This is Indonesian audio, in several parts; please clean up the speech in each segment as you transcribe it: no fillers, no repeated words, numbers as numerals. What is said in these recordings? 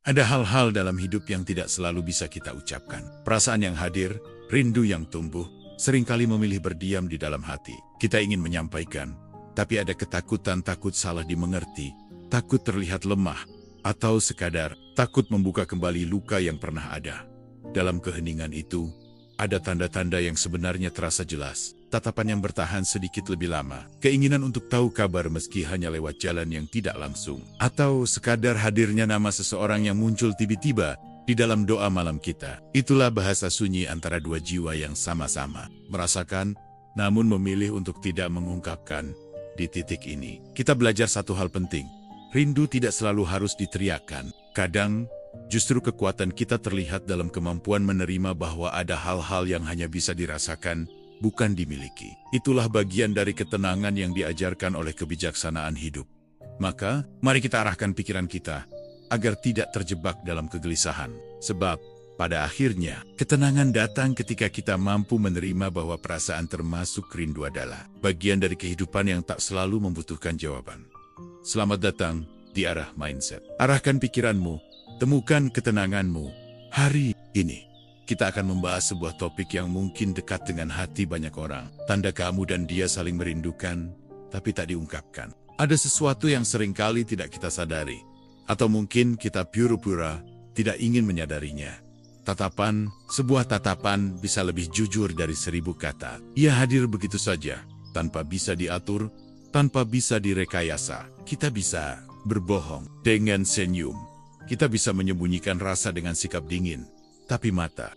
Ada hal-hal dalam hidup yang tidak selalu bisa kita ucapkan. Perasaan yang hadir, rindu yang tumbuh, seringkali memilih berdiam di dalam hati. Kita ingin menyampaikan, tapi ada ketakutan, takut salah dimengerti, takut terlihat lemah, atau sekadar takut membuka kembali luka yang pernah ada. Dalam keheningan itu, ada tanda-tanda yang sebenarnya terasa jelas. Tatapan yang bertahan sedikit lebih lama, keinginan untuk tahu kabar meski hanya lewat jalan yang tidak langsung, atau sekadar hadirnya nama seseorang yang muncul tiba-tiba di dalam doa malam kita. Itulah bahasa sunyi antara dua jiwa yang sama-sama merasakan, namun memilih untuk tidak mengungkapkan. Di titik ini, kita belajar satu hal penting. Rindu tidak selalu harus diteriakkan. Kadang, justru kekuatan kita terlihat dalam kemampuan menerima bahwa ada hal-hal yang hanya bisa dirasakan, bukan dimiliki. Itulah bagian dari ketenangan yang diajarkan oleh kebijaksanaan hidup. Maka, mari kita arahkan pikiran kita agar tidak terjebak dalam kegelisahan. Sebab, pada akhirnya, ketenangan datang ketika kita mampu menerima bahwa perasaan termasuk rindu adalah bagian dari kehidupan yang tak selalu membutuhkan jawaban. Selamat datang di Arah Mindset. Arahkan pikiranmu, temukan ketenanganmu. Hari ini, kita akan membahas sebuah topik yang mungkin dekat dengan hati banyak orang. Tanda kamu dan dia saling merindukan, tapi tak diungkapkan. Ada sesuatu yang seringkali tidak kita sadari. Atau mungkin kita pura-pura tidak ingin menyadarinya. Tatapan, sebuah tatapan bisa lebih jujur dari 1000 kata. Ia hadir begitu saja, tanpa bisa diatur, tanpa bisa direkayasa. Kita bisa berbohong dengan senyum. Kita bisa menyembunyikan rasa dengan sikap dingin. Tapi mata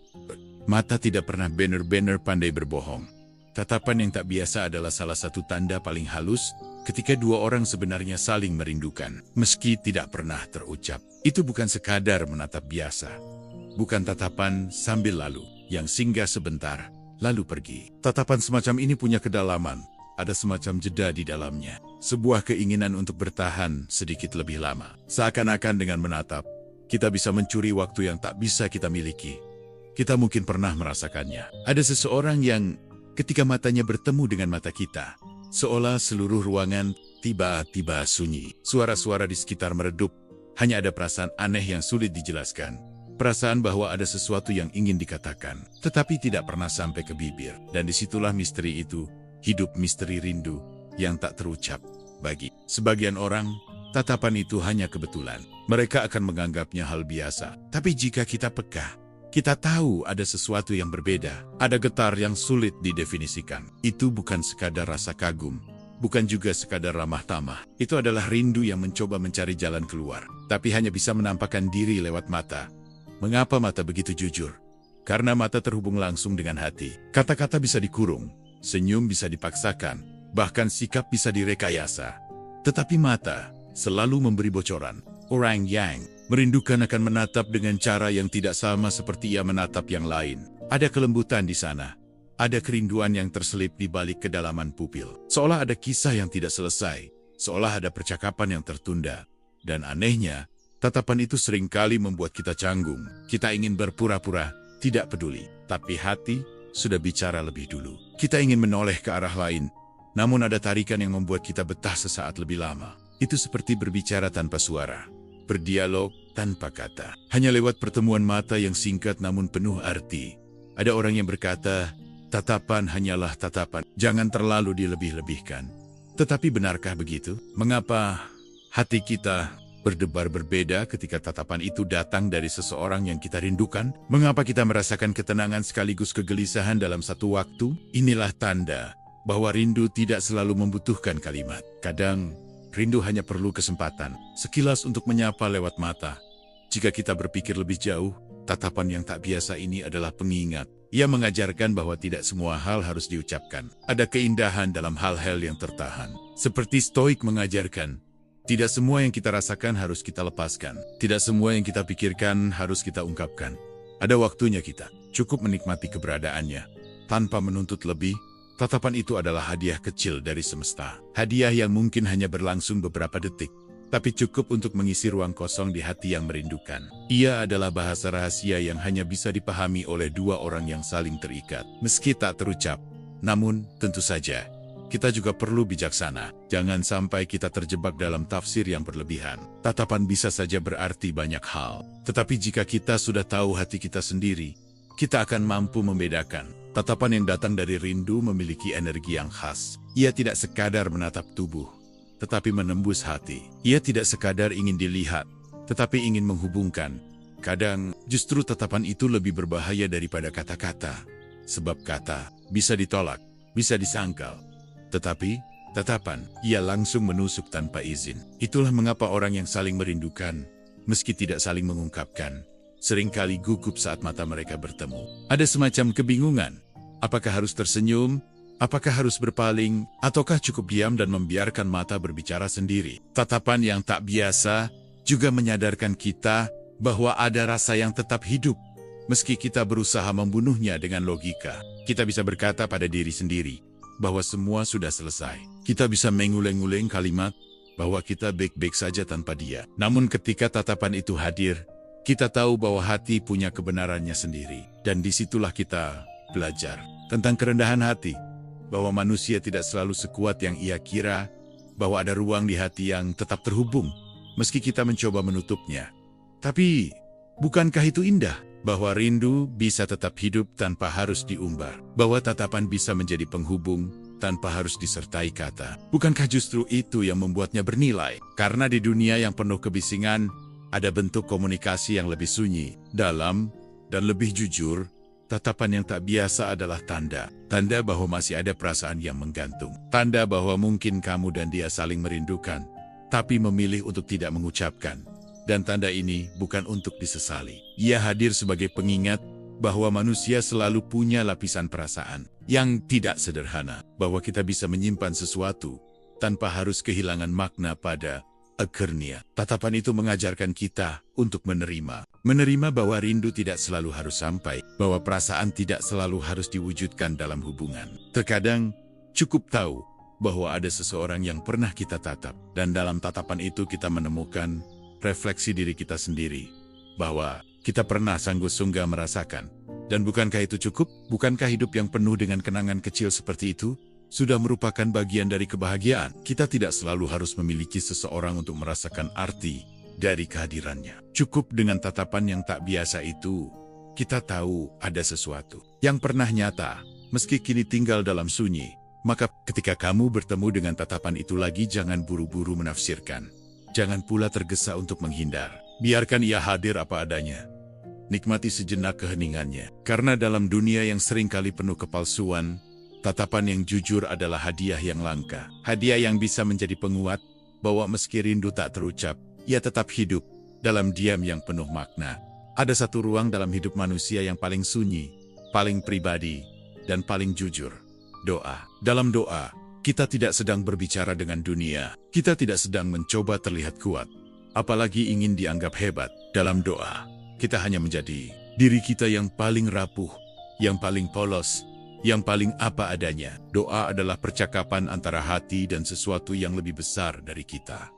tidak pernah benar-benar pandai berbohong. Tatapan yang tak biasa adalah salah satu tanda paling halus ketika dua orang sebenarnya saling merindukan. Meski tidak pernah terucap, itu bukan sekadar menatap biasa. Bukan tatapan sambil lalu, yang singgah sebentar, lalu pergi. Tatapan semacam ini punya kedalaman, ada semacam jeda di dalamnya. Sebuah keinginan untuk bertahan sedikit lebih lama. Seakan-akan dengan menatap, kita bisa mencuri waktu yang tak bisa kita miliki. Kita mungkin pernah merasakannya. Ada seseorang yang ketika matanya bertemu dengan mata kita, seolah seluruh ruangan tiba-tiba sunyi. Suara-suara di sekitar meredup. Hanya ada perasaan aneh yang sulit dijelaskan. Perasaan bahwa ada sesuatu yang ingin dikatakan, tetapi tidak pernah sampai ke bibir. Dan disitulah misteri itu, hidup misteri rindu yang tak terucap. Bagi sebagian orang, tatapan itu hanya kebetulan. Mereka akan menganggapnya hal biasa. Tapi jika kita peka, kita tahu ada sesuatu yang berbeda. Ada getar yang sulit didefinisikan. Itu bukan sekadar rasa kagum. Bukan juga sekadar ramah tamah. Itu adalah rindu yang mencoba mencari jalan keluar. Tapi hanya bisa menampakkan diri lewat mata. Mengapa mata begitu jujur? Karena mata terhubung langsung dengan hati. Kata-kata bisa dikurung. Senyum bisa dipaksakan. Bahkan sikap bisa direkayasa. Tetapi mata selalu memberi bocoran. Orang yang merindukan akan menatap dengan cara yang tidak sama seperti ia menatap yang lain. Ada kelembutan di sana. Ada kerinduan yang terselip di balik kedalaman pupil. Seolah ada kisah yang tidak selesai. Seolah ada percakapan yang tertunda. Dan anehnya, tatapan itu seringkali membuat kita canggung. Kita ingin berpura-pura tidak peduli. Tapi hati sudah bicara lebih dulu. Kita ingin menoleh ke arah lain. Namun ada tarikan yang membuat kita betah sesaat lebih lama. Itu seperti berbicara tanpa suara. Berdialog tanpa kata. Hanya lewat pertemuan mata yang singkat namun penuh arti. Ada orang yang berkata, tatapan hanyalah tatapan. Jangan terlalu dilebih-lebihkan. Tetapi benarkah begitu? Mengapa hati kita berdebar berbeda ketika tatapan itu datang dari seseorang yang kita rindukan? Mengapa kita merasakan ketenangan sekaligus kegelisahan dalam satu waktu? Inilah tanda bahwa rindu tidak selalu membutuhkan kalimat. Kadang, rindu hanya perlu kesempatan, sekilas untuk menyapa lewat mata. Jika kita berpikir lebih jauh, tatapan yang tak biasa ini adalah pengingat. Ia mengajarkan bahwa tidak semua hal harus diucapkan. Ada keindahan dalam hal-hal yang tertahan. Seperti Stoik mengajarkan, tidak semua yang kita rasakan harus kita lepaskan. Tidak semua yang kita pikirkan harus kita ungkapkan. Ada waktunya kita cukup menikmati keberadaannya. Tanpa menuntut lebih, tatapan itu adalah hadiah kecil dari semesta. Hadiah yang mungkin hanya berlangsung beberapa detik, tapi cukup untuk mengisi ruang kosong di hati yang merindukan. Ia adalah bahasa rahasia yang hanya bisa dipahami oleh dua orang yang saling terikat. Meski tak terucap, namun tentu saja, kita juga perlu bijaksana. Jangan sampai kita terjebak dalam tafsir yang berlebihan. Tatapan bisa saja berarti banyak hal. Tetapi jika kita sudah tahu hati kita sendiri, kita akan mampu membedakan. Tatapan yang datang dari rindu memiliki energi yang khas. Ia tidak sekadar menatap tubuh, tetapi menembus hati. Ia tidak sekadar ingin dilihat, tetapi ingin menghubungkan. Kadang, justru tatapan itu lebih berbahaya daripada kata-kata. Sebab kata bisa ditolak, bisa disangkal. Tetapi, tatapan, ia langsung menusuk tanpa izin. Itulah mengapa orang yang saling merindukan, meski tidak saling mengungkapkan, seringkali gugup saat mata mereka bertemu. Ada semacam kebingungan. Apakah harus tersenyum? Apakah harus berpaling? Ataukah cukup diam dan membiarkan mata berbicara sendiri? Tatapan yang tak biasa juga menyadarkan kita bahwa ada rasa yang tetap hidup. Meski kita berusaha membunuhnya dengan logika, kita bisa berkata pada diri sendiri bahwa semua sudah selesai. Kita bisa menguleng-uleng kalimat bahwa kita baik-baik saja tanpa dia. Namun ketika tatapan itu hadir, kita tahu bahwa hati punya kebenarannya sendiri. Dan disitulah kita belajar tentang kerendahan hati, bahwa manusia tidak selalu sekuat yang ia kira, bahwa ada ruang di hati yang tetap terhubung, meski kita mencoba menutupnya. Tapi, bukankah itu indah? Bahwa rindu bisa tetap hidup tanpa harus diumbar. Bahwa tatapan bisa menjadi penghubung tanpa harus disertai kata. Bukankah justru itu yang membuatnya bernilai? Karena di dunia yang penuh kebisingan, ada bentuk komunikasi yang lebih sunyi, dalam, dan lebih jujur. Tatapan yang tak biasa adalah tanda. Tanda bahwa masih ada perasaan yang menggantung. Tanda bahwa mungkin kamu dan dia saling merindukan, tapi memilih untuk tidak mengucapkan. Dan tanda ini bukan untuk disesali. Ia hadir sebagai pengingat bahwa manusia selalu punya lapisan perasaan yang tidak sederhana. Bahwa kita bisa menyimpan sesuatu tanpa harus kehilangan makna pada akhirnya. Tatapan itu mengajarkan kita untuk menerima. Menerima bahwa rindu tidak selalu harus sampai. Bahwa perasaan tidak selalu harus diwujudkan dalam hubungan. Terkadang cukup tahu bahwa ada seseorang yang pernah kita tatap. Dan dalam tatapan itu kita menemukan refleksi diri kita sendiri, bahwa kita pernah sanggup-sungguh merasakan. Dan bukankah itu cukup? Bukankah hidup yang penuh dengan kenangan kecil seperti itu sudah merupakan bagian dari kebahagiaan? Kita tidak selalu harus memiliki seseorang untuk merasakan arti dari kehadirannya. Cukup dengan tatapan yang tak biasa itu, kita tahu ada sesuatu yang pernah nyata, meski kini tinggal dalam sunyi. Maka ketika kamu bertemu dengan tatapan itu lagi, jangan buru-buru menafsirkan. Jangan pula tergesa untuk menghindar. Biarkan ia hadir apa adanya. Nikmati sejenak keheningannya. Karena dalam dunia yang seringkali penuh kepalsuan, tatapan yang jujur adalah hadiah yang langka. Hadiah yang bisa menjadi penguat bahwa meski rindu tak terucap, ia tetap hidup dalam diam yang penuh makna. Ada satu ruang dalam hidup manusia yang paling sunyi, paling pribadi, dan paling jujur. Doa. Dalam doa, kita tidak sedang berbicara dengan dunia. Kita tidak sedang mencoba terlihat kuat, apalagi ingin dianggap hebat. Dalam doa, kita hanya menjadi diri kita yang paling rapuh, yang paling polos, yang paling apa adanya. Doa adalah percakapan antara hati dan sesuatu yang lebih besar dari kita.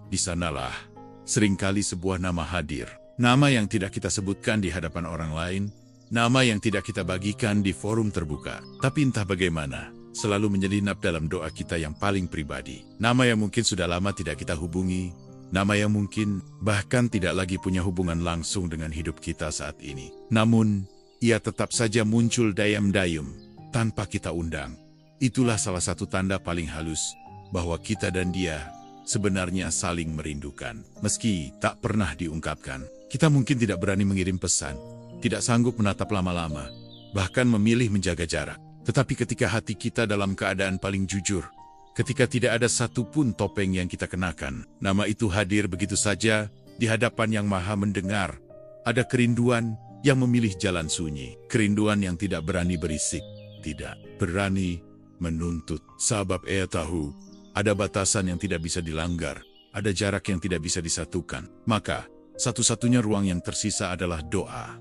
Di sanalah seringkali sebuah nama hadir. Nama yang tidak kita sebutkan di hadapan orang lain, nama yang tidak kita bagikan di forum terbuka. Tapi entah bagaimana, selalu menyelinap dalam doa kita yang paling pribadi. Nama yang mungkin sudah lama tidak kita hubungi, nama yang mungkin bahkan tidak lagi punya hubungan langsung dengan hidup kita saat ini. Namun, ia tetap saja muncul dayam-dayum, tanpa kita undang. Itulah salah satu tanda paling halus, bahwa kita dan dia sebenarnya saling merindukan. Meski tak pernah diungkapkan, kita mungkin tidak berani mengirim pesan, tidak sanggup menatap lama-lama, bahkan memilih menjaga jarak. Tetapi ketika hati kita dalam keadaan paling jujur, ketika tidak ada satupun topeng yang kita kenakan, nama itu hadir begitu saja di hadapan yang maha mendengar. Ada kerinduan yang memilih jalan sunyi, kerinduan yang tidak berani berisik, tidak berani menuntut. Sebab ia tahu, ada batasan yang tidak bisa dilanggar, ada jarak yang tidak bisa disatukan. Maka, satu-satunya ruang yang tersisa adalah doa.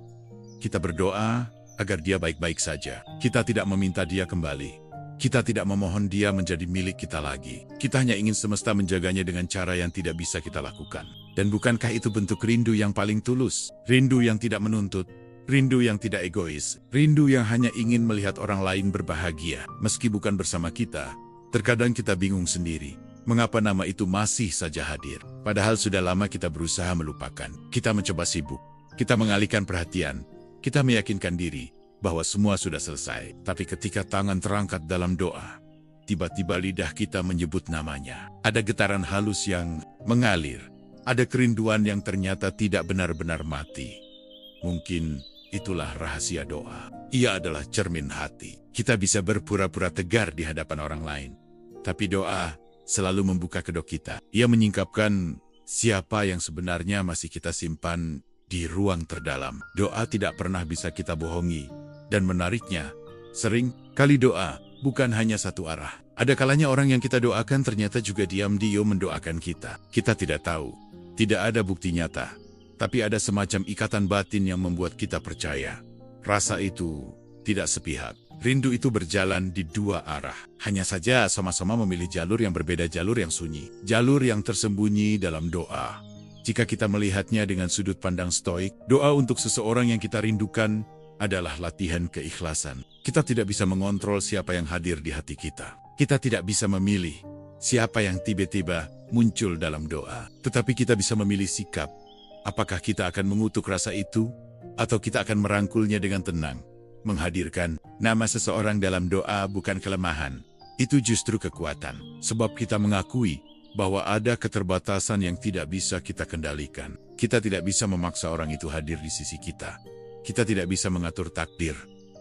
Kita berdoa agar dia baik-baik saja. Kita tidak meminta dia kembali. Kita tidak memohon dia menjadi milik kita lagi. Kita hanya ingin semesta menjaganya dengan cara yang tidak bisa kita lakukan. Dan bukankah itu bentuk rindu yang paling tulus? Rindu yang tidak menuntut, rindu yang tidak egois, rindu yang hanya ingin melihat orang lain berbahagia, meski bukan bersama kita, Terkadang kita bingung sendiri, mengapa nama itu masih saja hadir. Padahal sudah lama kita berusaha melupakan. Kita mencoba sibuk, kita mengalihkan perhatian, kita meyakinkan diri bahwa semua sudah selesai. Tapi ketika tangan terangkat dalam doa, tiba-tiba lidah kita menyebut namanya. Ada getaran halus yang mengalir, ada kerinduan yang ternyata tidak benar-benar mati. Mungkin itulah rahasia doa. Ia adalah cermin hati. Kita bisa berpura-pura tegar di hadapan orang lain, tapi doa selalu membuka kedok kita. Ia menyingkapkan siapa yang sebenarnya masih kita simpan di ruang terdalam. Doa tidak pernah bisa kita bohongi, dan menariknya, sering kali doa bukan hanya satu arah. Ada kalanya orang yang kita doakan ternyata juga diam-diam mendoakan kita. Kita tidak tahu, tidak ada bukti nyata, tapi ada semacam ikatan batin yang membuat kita percaya. Rasa itu tidak sepihak. Rindu itu berjalan di dua arah. Hanya saja sama-sama memilih jalur yang berbeda, jalur yang sunyi, jalur yang tersembunyi dalam doa. Jika kita melihatnya dengan sudut pandang stoik, doa untuk seseorang yang kita rindukan adalah latihan keikhlasan. Kita tidak bisa mengontrol siapa yang hadir di hati kita. Kita tidak bisa memilih siapa yang tiba-tiba muncul dalam doa. Tetapi kita bisa memilih sikap. Apakah kita akan mengutuk rasa itu, atau kita akan merangkulnya dengan tenang? Menghadirkan nama seseorang dalam doa bukan kelemahan. Itu justru kekuatan. Sebab kita mengakui bahwa ada keterbatasan yang tidak bisa kita kendalikan. Kita tidak bisa memaksa orang itu hadir di sisi kita. Kita tidak bisa mengatur takdir.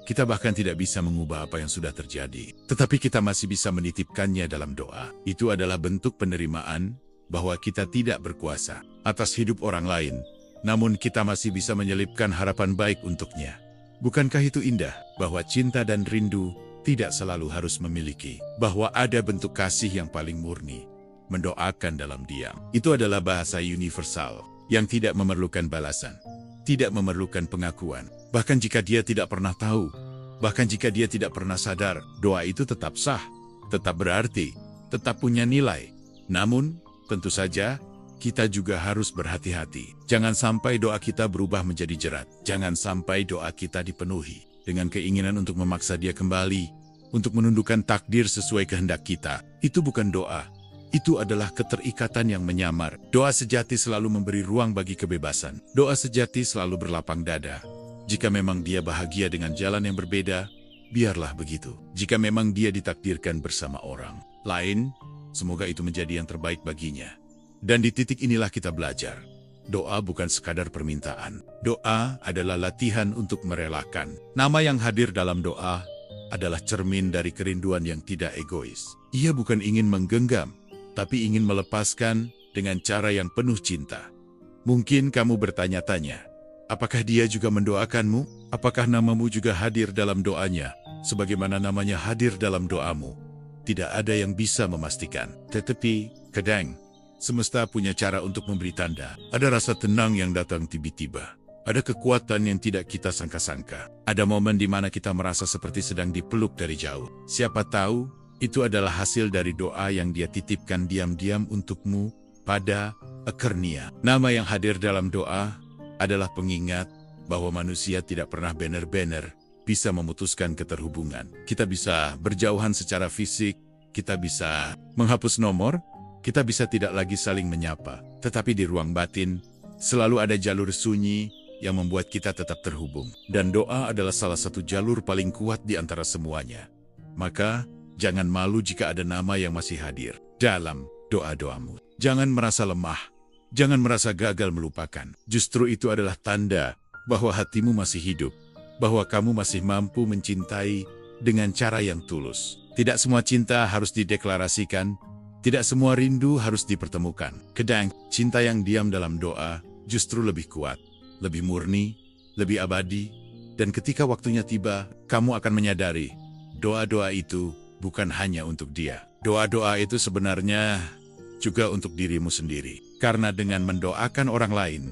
Kita bahkan tidak bisa mengubah apa yang sudah terjadi. Tetapi kita masih bisa menitipkannya dalam doa. Itu adalah bentuk penerimaan bahwa kita tidak berkuasa atas hidup orang lain, namun kita masih bisa menyelipkan harapan baik untuknya. Bukankah itu indah, bahwa cinta dan rindu tidak selalu harus memiliki, bahwa ada bentuk kasih yang paling murni, mendoakan dalam diam. Itu adalah bahasa universal yang tidak memerlukan balasan, tidak memerlukan pengakuan. Bahkan jika dia tidak pernah tahu, bahkan jika dia tidak pernah sadar, doa itu tetap sah, tetap berarti, tetap punya nilai. Namun, tentu saja, kita juga harus berhati-hati. Jangan sampai doa kita berubah menjadi jerat. Jangan sampai doa kita dipenuhi dengan keinginan untuk memaksa dia kembali, untuk menundukkan takdir sesuai kehendak kita. Itu bukan doa. Itu adalah keterikatan yang menyamar. Doa sejati selalu memberi ruang bagi kebebasan. Doa sejati selalu berlapang dada. Jika memang dia bahagia dengan jalan yang berbeda, biarlah begitu. Jika memang dia ditakdirkan bersama orang lain, semoga itu menjadi yang terbaik baginya. Dan di titik inilah kita belajar. Doa bukan sekadar permintaan. Doa adalah latihan untuk merelakan. Nama yang hadir dalam doa adalah cermin dari kerinduan yang tidak egois. Ia bukan ingin menggenggam, tapi ingin melepaskan dengan cara yang penuh cinta. Mungkin kamu bertanya-tanya, apakah dia juga mendoakanmu? Apakah namamu juga hadir dalam doanya, sebagaimana namanya hadir dalam doamu? Tidak ada yang bisa memastikan. Tetapi, kadang, semesta punya cara untuk memberi tanda. Ada rasa tenang yang datang tiba-tiba. Ada kekuatan yang tidak kita sangka-sangka. Ada momen di mana kita merasa seperti sedang dipeluk dari jauh. Siapa tahu, itu adalah hasil dari doa yang dia titipkan diam-diam untukmu pada Akernia. Nama yang hadir dalam doa adalah pengingat bahwa manusia tidak pernah benar-benar bisa memutuskan keterhubungan. Kita bisa berjauhan secara fisik, kita bisa menghapus nomor, kita bisa tidak lagi saling menyapa, tetapi di ruang batin, selalu ada jalur sunyi yang membuat kita tetap terhubung. Dan doa adalah salah satu jalur paling kuat di antara semuanya. Maka, jangan malu jika ada nama yang masih hadir dalam doa-doamu. Jangan merasa lemah, jangan merasa gagal melupakan. Justru itu adalah tanda bahwa hatimu masih hidup, bahwa kamu masih mampu mencintai dengan cara yang tulus. Tidak semua cinta harus dideklarasikan, tidak semua rindu harus dipertemukan. Kadang, cinta yang diam dalam doa justru lebih kuat, lebih murni, lebih abadi. Dan ketika waktunya tiba, kamu akan menyadari, doa-doa itu bukan hanya untuk dia. Doa-doa itu sebenarnya juga untuk dirimu sendiri. Karena dengan mendoakan orang lain,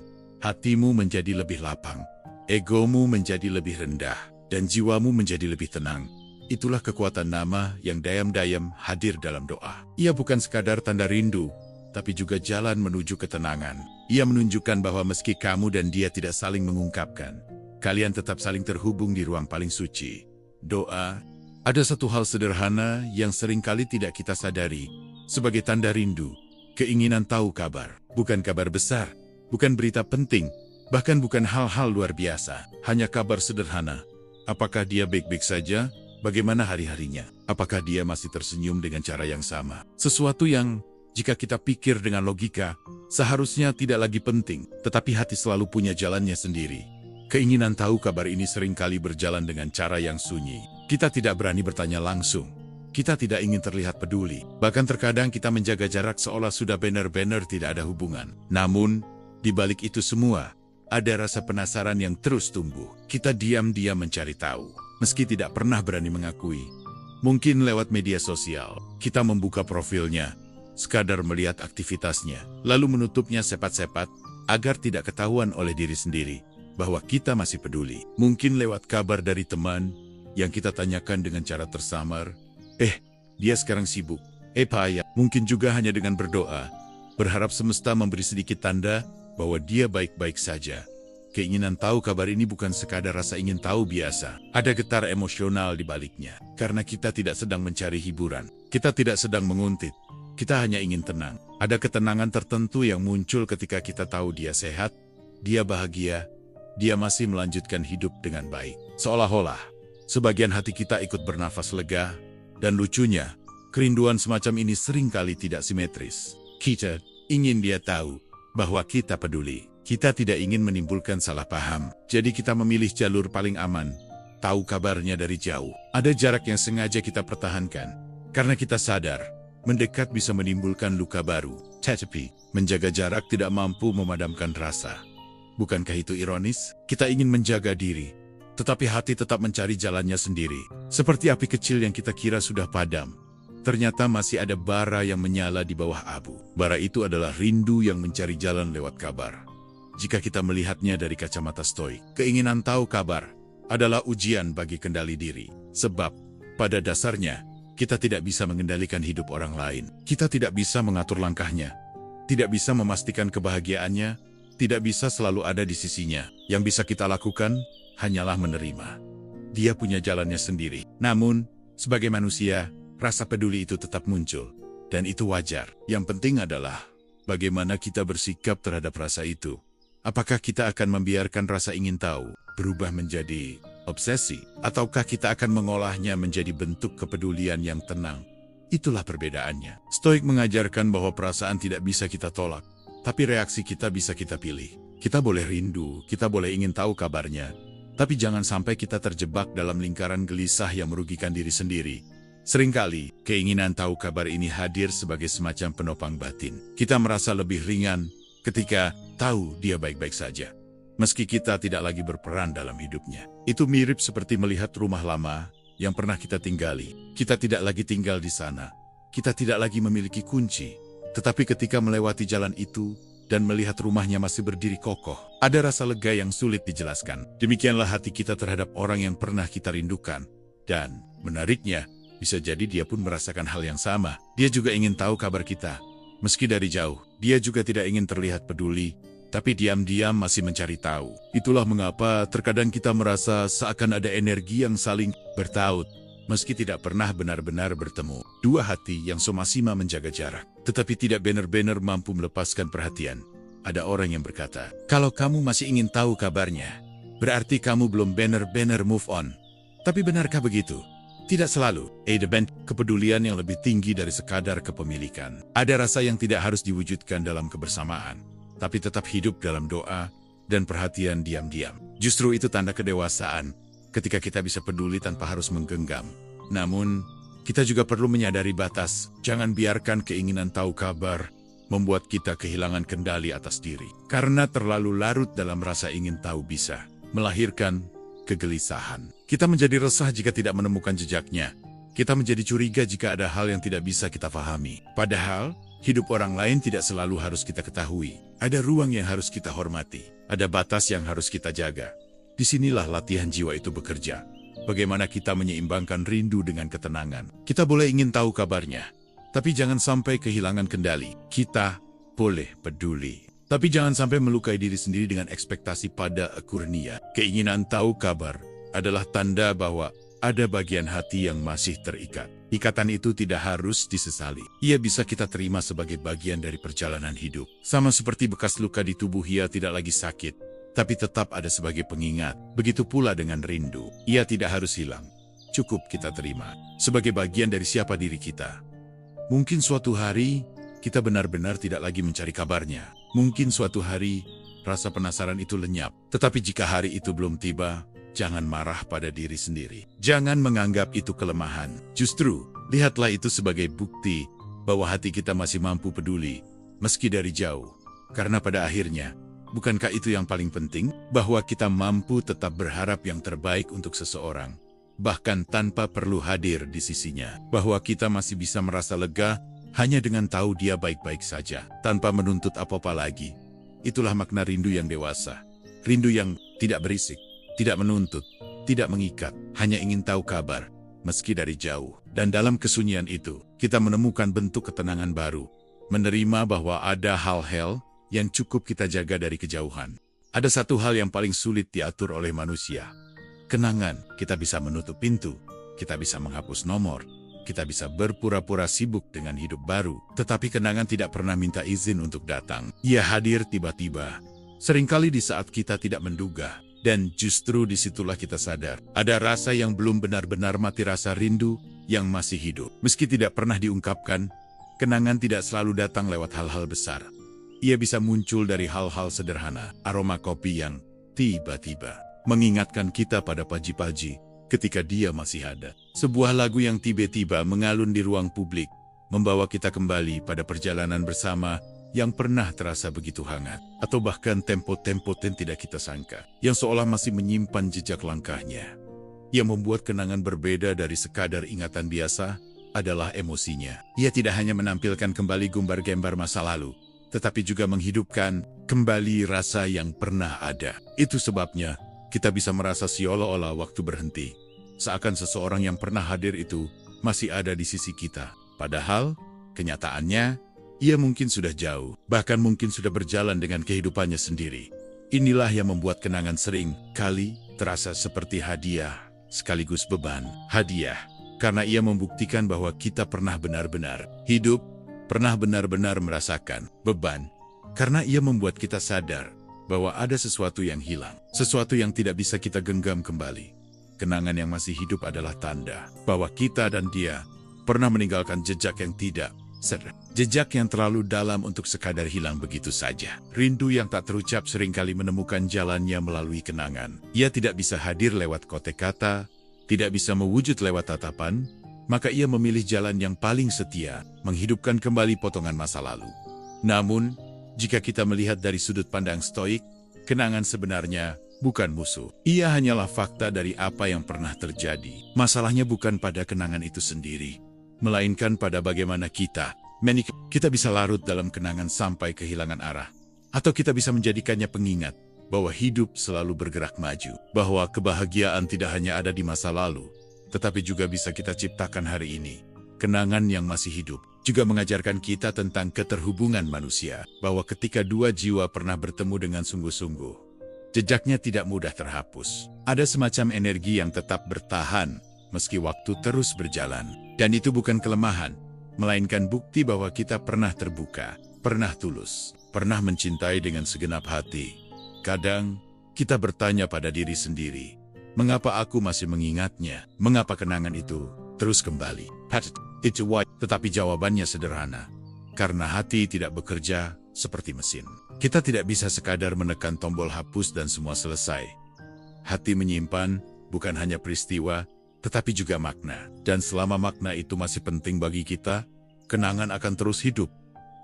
hatimu menjadi lebih lapang, egomu menjadi lebih rendah, dan jiwamu menjadi lebih tenang. Itulah kekuatan nama yang dayam-dayam hadir dalam doa. Ia bukan sekadar tanda rindu, tapi juga jalan menuju ketenangan. Ia menunjukkan bahwa meski kamu dan dia tidak saling mengungkapkan, kalian tetap saling terhubung di ruang paling suci, doa, Ada satu hal sederhana yang seringkali tidak kita sadari. Sebagai tanda rindu, keinginan tahu kabar. Bukan kabar besar, bukan berita penting, bahkan bukan hal-hal luar biasa. Hanya kabar sederhana. Apakah dia baik-baik saja? Bagaimana hari-harinya? Apakah dia masih tersenyum dengan cara yang sama? Sesuatu yang, jika kita pikir dengan logika, seharusnya tidak lagi penting, tetapi hati selalu punya jalannya sendiri. Keinginan tahu kabar ini seringkali berjalan dengan cara yang sunyi. Kita tidak berani bertanya langsung. Kita tidak ingin terlihat peduli. Bahkan terkadang kita menjaga jarak seolah sudah benar-benar tidak ada hubungan. Namun, di balik itu semua, ada rasa penasaran yang terus tumbuh. Kita diam-diam mencari tahu, meski tidak pernah berani mengakui. Mungkin lewat media sosial, kita membuka profilnya, sekadar melihat aktivitasnya, lalu menutupnya sepat-sepat, agar tidak ketahuan oleh diri sendiri, bahwa kita masih peduli. Mungkin lewat kabar dari teman, yang kita tanyakan dengan cara tersamar, dia sekarang sibuk, payah. Mungkin juga hanya dengan berdoa, berharap semesta memberi sedikit tanda, bahwa dia baik-baik saja. Keinginan tahu kabar ini bukan sekadar rasa ingin tahu biasa. Ada getar emosional di baliknya. Karena kita tidak sedang mencari hiburan. Kita tidak sedang menguntit. Kita hanya ingin tenang. Ada ketenangan tertentu yang muncul ketika kita tahu dia sehat, dia bahagia, dia masih melanjutkan hidup dengan baik. Seolah-olah, sebagian hati kita ikut bernafas lega, dan lucunya, kerinduan semacam ini seringkali tidak simetris. Kita ingin dia tahu bahwa kita peduli. Kita tidak ingin menimbulkan salah paham. Jadi kita memilih jalur paling aman. Tahu kabarnya dari jauh. Ada jarak yang sengaja kita pertahankan. Karena kita sadar, mendekat bisa menimbulkan luka baru. Tetapi, menjaga jarak tidak mampu memadamkan rasa. Bukankah itu ironis? Kita ingin menjaga diri, tetapi hati tetap mencari jalannya sendiri. Seperti api kecil yang kita kira sudah padam. Ternyata masih ada bara yang menyala di bawah abu. Bara itu adalah rindu yang mencari jalan lewat kabar. Jika kita melihatnya dari kacamata stoik, keinginan tahu kabar adalah ujian bagi kendali diri. Sebab, pada dasarnya, kita tidak bisa mengendalikan hidup orang lain. Kita tidak bisa mengatur langkahnya. Tidak bisa memastikan kebahagiaannya. Tidak bisa selalu ada di sisinya. Yang bisa kita lakukan, hanyalah menerima. Dia punya jalannya sendiri. Namun, sebagai manusia, rasa peduli itu tetap muncul. Dan itu wajar. Yang penting adalah, bagaimana kita bersikap terhadap rasa itu. Apakah kita akan membiarkan rasa ingin tahu berubah menjadi obsesi? Ataukah kita akan mengolahnya menjadi bentuk kepedulian yang tenang? Itulah perbedaannya. Stoik mengajarkan bahwa perasaan tidak bisa kita tolak, tapi reaksi kita bisa kita pilih. Kita boleh rindu, kita boleh ingin tahu kabarnya, tapi jangan sampai kita terjebak dalam lingkaran gelisah yang merugikan diri sendiri. Seringkali, keinginan tahu kabar ini hadir sebagai semacam penopang batin. Kita merasa lebih ringan ketika tahu dia baik-baik saja, meski kita tidak lagi berperan dalam hidupnya. Itu mirip seperti melihat rumah lama yang pernah kita tinggali. Kita tidak lagi tinggal di sana. Kita tidak lagi memiliki kunci. Tetapi ketika melewati jalan itu dan melihat rumahnya masih berdiri kokoh, ada rasa lega yang sulit dijelaskan. Demikianlah hati kita terhadap orang yang pernah kita rindukan. Dan, menariknya, bisa jadi dia pun merasakan hal yang sama. Dia juga ingin tahu kabar kita. Meski dari jauh, dia juga tidak ingin terlihat peduli, tapi diam-diam masih mencari tahu. Itulah mengapa terkadang kita merasa seakan ada energi yang saling bertaut, meski tidak pernah benar-benar bertemu. Dua hati yang sama-sama menjaga jarak, tetapi tidak benar-benar mampu melepaskan perhatian. Ada orang yang berkata, kalau kamu masih ingin tahu kabarnya, berarti kamu belum benar-benar move on. Tapi benarkah begitu? Tidak selalu. Kepedulian yang lebih tinggi dari sekadar kepemilikan. Ada rasa yang tidak harus diwujudkan dalam kebersamaan, tapi tetap hidup dalam doa dan perhatian diam-diam. Justru itu tanda kedewasaan, ketika kita bisa peduli tanpa harus menggenggam. Namun, kita juga perlu menyadari batas. Jangan biarkan keinginan tahu kabar membuat kita kehilangan kendali atas diri. Karena terlalu larut dalam rasa ingin tahu bisa melahirkan kegelisahan. Kita menjadi resah jika tidak menemukan jejaknya. Kita menjadi curiga jika ada hal yang tidak bisa kita pahami. Padahal, hidup orang lain tidak selalu harus kita ketahui. Ada ruang yang harus kita hormati. Ada batas yang harus kita jaga. Disinilah latihan jiwa itu bekerja. Bagaimana kita menyeimbangkan rindu dengan ketenangan. Kita boleh ingin tahu kabarnya, tapi jangan sampai kehilangan kendali. Kita boleh peduli, tapi jangan sampai melukai diri sendiri dengan ekspektasi pada kurnia. Keinginan tahu kabar adalah tanda bahwa ada bagian hati yang masih terikat. Ikatan itu tidak harus disesali. Ia bisa kita terima sebagai bagian dari perjalanan hidup. Sama seperti bekas luka di tubuh, ia tidak lagi sakit, tapi tetap ada sebagai pengingat. Begitu pula dengan rindu. Ia tidak harus hilang. Cukup kita terima sebagai bagian dari siapa diri kita. Mungkin suatu hari kita benar-benar tidak lagi mencari kabarnya. Mungkin suatu hari rasa penasaran itu lenyap. Tetapi jika hari itu belum tiba, jangan marah pada diri sendiri. Jangan menganggap itu kelemahan. Justru, lihatlah itu sebagai bukti bahwa hati kita masih mampu peduli, meski dari jauh. Karena pada akhirnya, bukankah itu yang paling penting? Bahwa kita mampu tetap berharap yang terbaik untuk seseorang, bahkan tanpa perlu hadir di sisinya. Bahwa kita masih bisa merasa lega hanya dengan tahu dia baik-baik saja, tanpa menuntut apa-apa lagi. Itulah makna rindu yang dewasa. Rindu yang tidak berisik, tidak menuntut, tidak mengikat, hanya ingin tahu kabar, meski dari jauh. Dan dalam kesunyian itu, kita menemukan bentuk ketenangan baru, menerima bahwa ada hal-hal yang cukup kita jaga dari kejauhan. Ada satu hal yang paling sulit diatur oleh manusia. Kenangan. Kita bisa menutup pintu, kita bisa menghapus nomor, kita bisa berpura-pura sibuk dengan hidup baru. Tetapi kenangan tidak pernah minta izin untuk datang. Ia hadir tiba-tiba, seringkali di saat kita tidak menduga. Dan justru disitulah kita sadar, ada rasa yang belum benar-benar mati, rasa rindu yang masih hidup. Meski tidak pernah diungkapkan, kenangan tidak selalu datang lewat hal-hal besar. Ia bisa muncul dari hal-hal sederhana, aroma kopi yang tiba-tiba mengingatkan kita pada pagi-pagi ketika dia masih ada. Sebuah lagu yang tiba-tiba mengalun di ruang publik, membawa kita kembali pada perjalanan bersama yang pernah terasa begitu hangat. Atau bahkan tempo-tempo yang tidak kita sangka, yang seolah masih menyimpan jejak langkahnya. Yang membuat kenangan berbeda dari sekadar ingatan biasa adalah emosinya. Ia tidak hanya menampilkan kembali gambar-gambar masa lalu, tetapi juga menghidupkan kembali rasa yang pernah ada. Itu sebabnya kita bisa merasa seolah-olah waktu berhenti, seakan seseorang yang pernah hadir itu masih ada di sisi kita. Padahal, kenyataannya, ia mungkin sudah jauh, bahkan mungkin sudah berjalan dengan kehidupannya sendiri. Inilah yang membuat kenangan sering kali terasa seperti hadiah, sekaligus beban. Hadiah, karena ia membuktikan bahwa kita pernah benar-benar hidup, pernah benar-benar merasakan. Beban, karena ia membuat kita sadar bahwa ada sesuatu yang hilang, sesuatu yang tidak bisa kita genggam kembali. Kenangan yang masih hidup adalah tanda bahwa kita dan dia pernah meninggalkan jejak yang tidak jejak yang terlalu dalam untuk sekadar hilang begitu saja. Rindu yang tak terucap seringkali menemukan jalannya melalui kenangan. Ia tidak bisa hadir lewat kotek kata, tidak bisa mewujud lewat tatapan, maka ia memilih jalan yang paling setia, menghidupkan kembali potongan masa lalu. Namun, jika kita melihat dari sudut pandang stoik, kenangan sebenarnya bukan musuh. Ia hanyalah fakta dari apa yang pernah terjadi. Masalahnya bukan pada kenangan itu sendiri, melainkan pada bagaimana kita bisa larut dalam kenangan sampai kehilangan arah. Atau kita bisa menjadikannya pengingat bahwa hidup selalu bergerak maju, bahwa kebahagiaan tidak hanya ada di masa lalu, tetapi juga bisa kita ciptakan hari ini. Kenangan yang masih hidup juga mengajarkan kita tentang keterhubungan manusia, bahwa ketika dua jiwa pernah bertemu dengan sungguh-sungguh, jejaknya tidak mudah terhapus. Ada semacam energi yang tetap bertahan meski waktu terus berjalan. Dan itu bukan kelemahan, melainkan bukti bahwa kita pernah terbuka, pernah tulus, pernah mencintai dengan segenap hati. Kadang, kita bertanya pada diri sendiri, mengapa aku masih mengingatnya? Mengapa kenangan itu terus kembali? Tetapi jawabannya sederhana, karena hati tidak bekerja seperti mesin. Kita tidak bisa sekadar menekan tombol hapus dan semua selesai. Hati menyimpan bukan hanya peristiwa, tetapi juga makna. Dan selama makna itu masih penting bagi kita, kenangan akan terus hidup.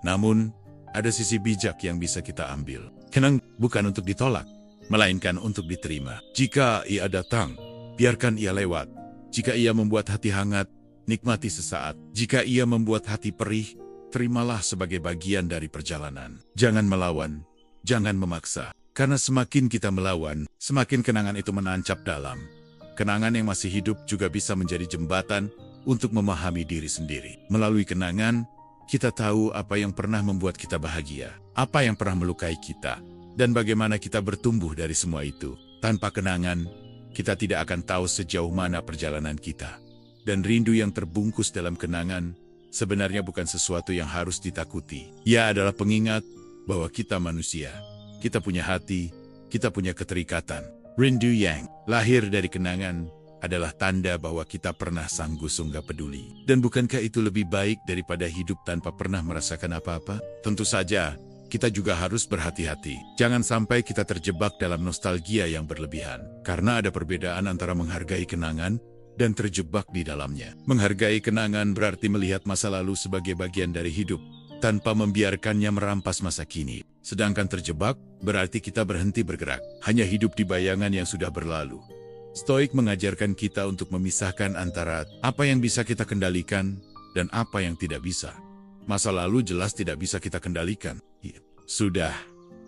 Namun, ada sisi bijak yang bisa kita ambil. Kenang bukan untuk ditolak, melainkan untuk diterima. Jika ia datang, biarkan ia lewat. Jika ia membuat hati hangat, nikmati sesaat. Jika ia membuat hati perih, terimalah sebagai bagian dari perjalanan. Jangan melawan, jangan memaksa. Karena semakin kita melawan, semakin kenangan itu menancap dalam. Kenangan yang masih hidup juga bisa menjadi jembatan untuk memahami diri sendiri. Melalui kenangan, kita tahu apa yang pernah membuat kita bahagia, apa yang pernah melukai kita, dan bagaimana kita bertumbuh dari semua itu. Tanpa kenangan, kita tidak akan tahu sejauh mana perjalanan kita. Dan rindu yang terbungkus dalam kenangan sebenarnya bukan sesuatu yang harus ditakuti. Ia adalah pengingat bahwa kita manusia. Kita punya hati, kita punya keterikatan. Rindu yang lahir dari kenangan adalah tanda bahwa kita pernah sanggup-sungguh peduli. Dan bukankah itu lebih baik daripada hidup tanpa pernah merasakan apa-apa? Tentu saja, kita juga harus berhati-hati. Jangan sampai kita terjebak dalam nostalgia yang berlebihan. Karena ada perbedaan antara menghargai kenangan dan terjebak di dalamnya. Menghargai kenangan berarti melihat masa lalu sebagai bagian dari hidup, tanpa membiarkannya merampas masa kini. Sedangkan terjebak berarti kita berhenti bergerak, hanya hidup di bayangan yang sudah berlalu. Stoik mengajarkan kita untuk memisahkan antara apa yang bisa kita kendalikan dan apa yang tidak bisa. Masa lalu jelas tidak bisa kita kendalikan. Sudah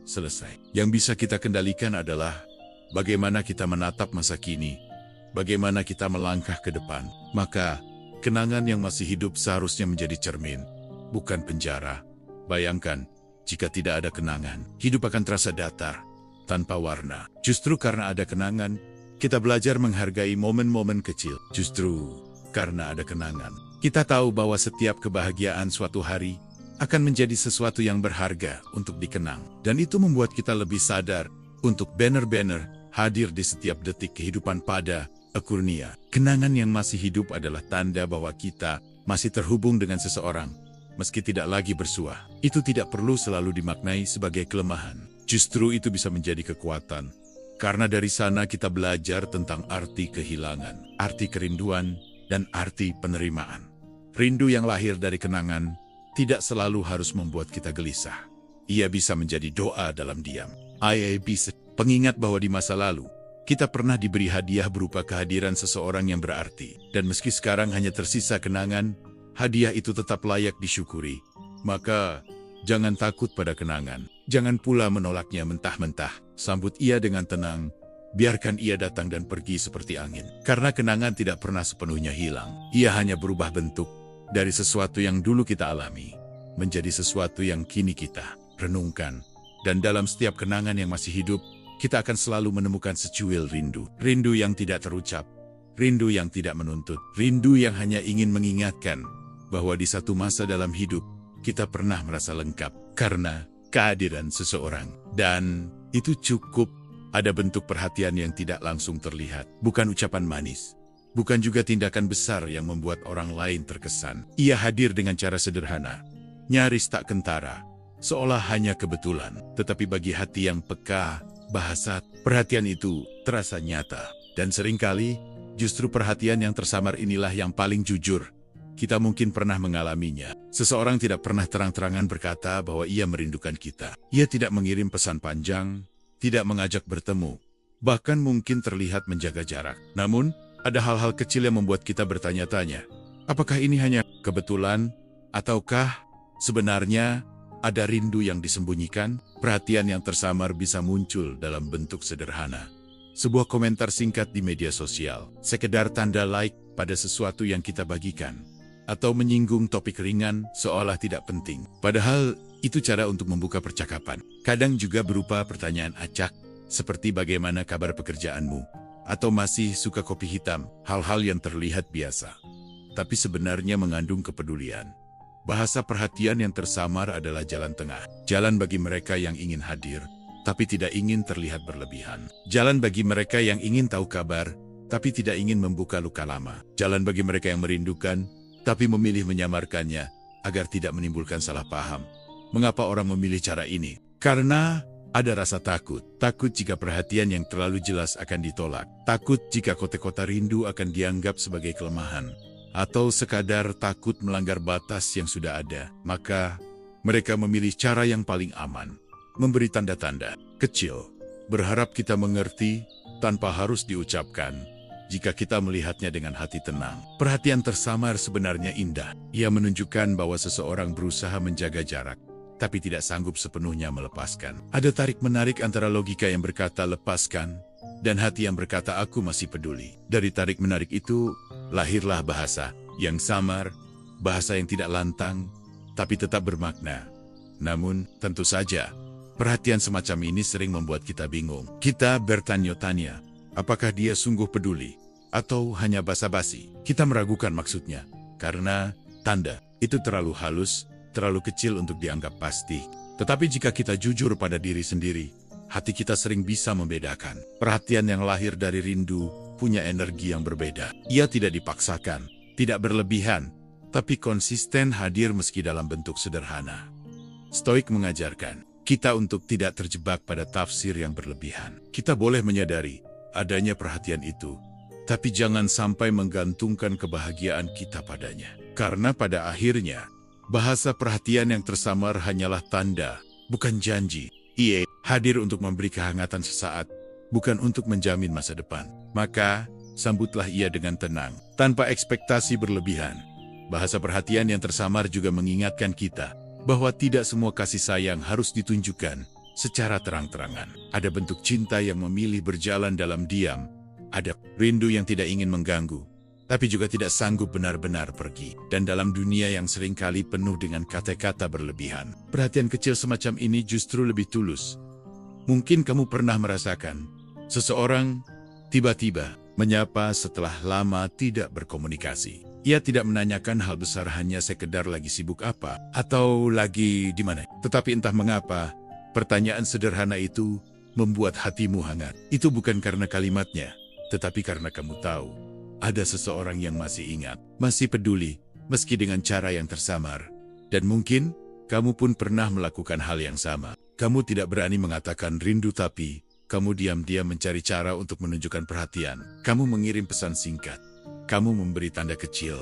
selesai. Yang bisa kita kendalikan adalah bagaimana kita menatap masa kini, bagaimana kita melangkah ke depan. Maka, kenangan yang masih hidup seharusnya menjadi cermin, bukan penjara. Bayangkan, jika tidak ada kenangan, hidup akan terasa datar, tanpa warna. Justru karena ada kenangan, kita belajar menghargai momen-momen kecil. Justru karena ada kenangan, kita tahu bahwa setiap kebahagiaan suatu hari akan menjadi sesuatu yang berharga untuk dikenang. Dan itu membuat kita lebih sadar untuk benar-benar hadir di setiap detik kehidupan pada akurnia. Kenangan yang masih hidup adalah tanda bahwa kita masih terhubung dengan seseorang, meski tidak lagi bersuah. Itu tidak perlu selalu dimaknai sebagai kelemahan. Justru itu bisa menjadi kekuatan. Karena dari sana kita belajar tentang arti kehilangan, arti kerinduan, dan arti penerimaan. Rindu yang lahir dari kenangan tidak selalu harus membuat kita gelisah. Ia bisa menjadi doa dalam diam. bisa pengingat bahwa di masa lalu, kita pernah diberi hadiah berupa kehadiran seseorang yang berarti. Dan meski sekarang hanya tersisa kenangan, hadiah itu tetap layak disyukuri. Maka, jangan takut pada kenangan. Jangan pula menolaknya mentah-mentah. Sambut ia dengan tenang. Biarkan ia datang dan pergi seperti angin. Karena kenangan tidak pernah sepenuhnya hilang. Ia hanya berubah bentuk dari sesuatu yang dulu kita alami menjadi sesuatu yang kini kita renungkan. Dan dalam setiap kenangan yang masih hidup, kita akan selalu menemukan secuil rindu. Rindu yang tidak terucap, rindu yang tidak menuntut, rindu yang hanya ingin mengingatkan bahwa di satu masa dalam hidup, kita pernah merasa lengkap karena kehadiran seseorang. Dan itu cukup. Ada bentuk perhatian yang tidak langsung terlihat, bukan ucapan manis, bukan juga tindakan besar yang membuat orang lain terkesan. Ia hadir dengan cara sederhana, nyaris tak kentara, seolah hanya kebetulan. Tetapi bagi hati yang peka, bahasa perhatian itu terasa nyata. Dan seringkali, justru perhatian yang tersamar inilah yang paling jujur. Kita mungkin pernah mengalaminya. Seseorang tidak pernah terang-terangan berkata bahwa ia merindukan kita. Ia tidak mengirim pesan panjang, tidak mengajak bertemu, bahkan mungkin terlihat menjaga jarak. Namun, ada hal-hal kecil yang membuat kita bertanya-tanya, apakah ini hanya kebetulan, ataukah sebenarnya ada rindu yang disembunyikan? Perhatian yang tersamar bisa muncul dalam bentuk sederhana. Sebuah komentar singkat di media sosial, sekedar tanda like pada sesuatu yang kita bagikan, atau menyinggung topik ringan seolah tidak penting. Padahal, itu cara untuk membuka percakapan. Kadang juga berupa pertanyaan acak, seperti bagaimana kabar pekerjaanmu, atau masih suka kopi hitam, hal-hal yang terlihat biasa, tapi sebenarnya mengandung kepedulian. Bahasa perhatian yang tersamar adalah jalan tengah. Jalan bagi mereka yang ingin hadir, tapi tidak ingin terlihat berlebihan. Jalan bagi mereka yang ingin tahu kabar, tapi tidak ingin membuka luka lama. Jalan bagi mereka yang merindukan, tapi memilih menyamarkannya, agar tidak menimbulkan salah paham. Mengapa orang memilih cara ini? Karena ada rasa takut. Takut jika perhatian yang terlalu jelas akan ditolak. Takut jika kota-kota rindu akan dianggap sebagai kelemahan. Atau sekadar takut melanggar batas yang sudah ada. Maka, mereka memilih cara yang paling aman. Memberi tanda-tanda kecil. Berharap kita mengerti tanpa harus diucapkan. Jika kita melihatnya dengan hati tenang. Perhatian tersamar sebenarnya indah. Ia menunjukkan bahwa seseorang berusaha menjaga jarak, tapi tidak sanggup sepenuhnya melepaskan. Ada tarik-menarik antara logika yang berkata lepaskan, dan hati yang berkata aku masih peduli. Dari tarik-menarik itu, lahirlah bahasa yang samar, bahasa yang tidak lantang, tapi tetap bermakna. Namun, tentu saja, perhatian semacam ini sering membuat kita bingung. Kita bertanya-tanya, Apakah dia sungguh peduli? Atau hanya basa-basi? Kita meragukan maksudnya, karena tanda itu terlalu halus, terlalu kecil untuk dianggap pasti. Tetapi jika kita jujur pada diri sendiri, hati kita sering bisa membedakan. Perhatian yang lahir dari rindu punya energi yang berbeda. Ia tidak dipaksakan, tidak berlebihan, tapi konsisten hadir meski dalam bentuk sederhana. Stoik mengajarkan kita untuk tidak terjebak pada tafsir yang berlebihan. Kita boleh menyadari adanya perhatian itu, tapi jangan sampai menggantungkan kebahagiaan kita padanya. Karena pada akhirnya, bahasa perhatian yang tersamar hanyalah tanda, bukan janji. Ia hadir untuk memberi kehangatan sesaat, bukan untuk menjamin masa depan. Maka, sambutlah ia dengan tenang, tanpa ekspektasi berlebihan. Bahasa perhatian yang tersamar juga mengingatkan kita bahwa tidak semua kasih sayang harus ditunjukkan secara terang-terangan. Ada bentuk cinta yang memilih berjalan dalam diam, ada rindu yang tidak ingin mengganggu, tapi juga tidak sanggup benar-benar pergi. Dan dalam dunia yang seringkali penuh dengan kata-kata berlebihan, perhatian kecil semacam ini justru lebih tulus. Mungkin kamu pernah merasakan seseorang tiba-tiba menyapa setelah lama tidak berkomunikasi. Ia tidak menanyakan hal besar, hanya sekedar lagi sibuk apa, atau lagi di mana. Tetapi entah mengapa, pertanyaan sederhana itu membuat hatimu hangat. Itu bukan karena kalimatnya, tetapi karena kamu tahu ada seseorang yang masih ingat, masih peduli, meski dengan cara yang tersamar. Dan mungkin kamu pun pernah melakukan hal yang sama. Kamu tidak berani mengatakan rindu, tapi kamu diam-diam mencari cara untuk menunjukkan perhatian. Kamu mengirim pesan singkat. Kamu memberi tanda kecil.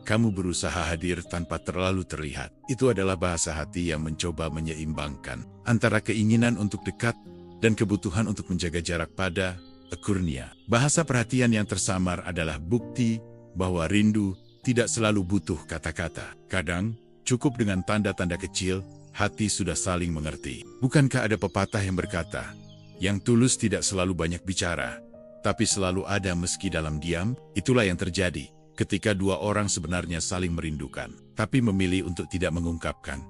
Kamu berusaha hadir tanpa terlalu terlihat. Itu adalah bahasa hati yang mencoba menyeimbangkan antara keinginan untuk dekat dan kebutuhan untuk menjaga jarak pada akhirnya. Bahasa perhatian yang tersamar adalah bukti bahwa rindu tidak selalu butuh kata-kata. Kadang, cukup dengan tanda-tanda kecil, hati sudah saling mengerti. Bukankah ada pepatah yang berkata, yang tulus tidak selalu banyak bicara, tapi selalu ada meski dalam diam? Itulah yang terjadi ketika dua orang sebenarnya saling merindukan, tapi memilih untuk tidak mengungkapkan.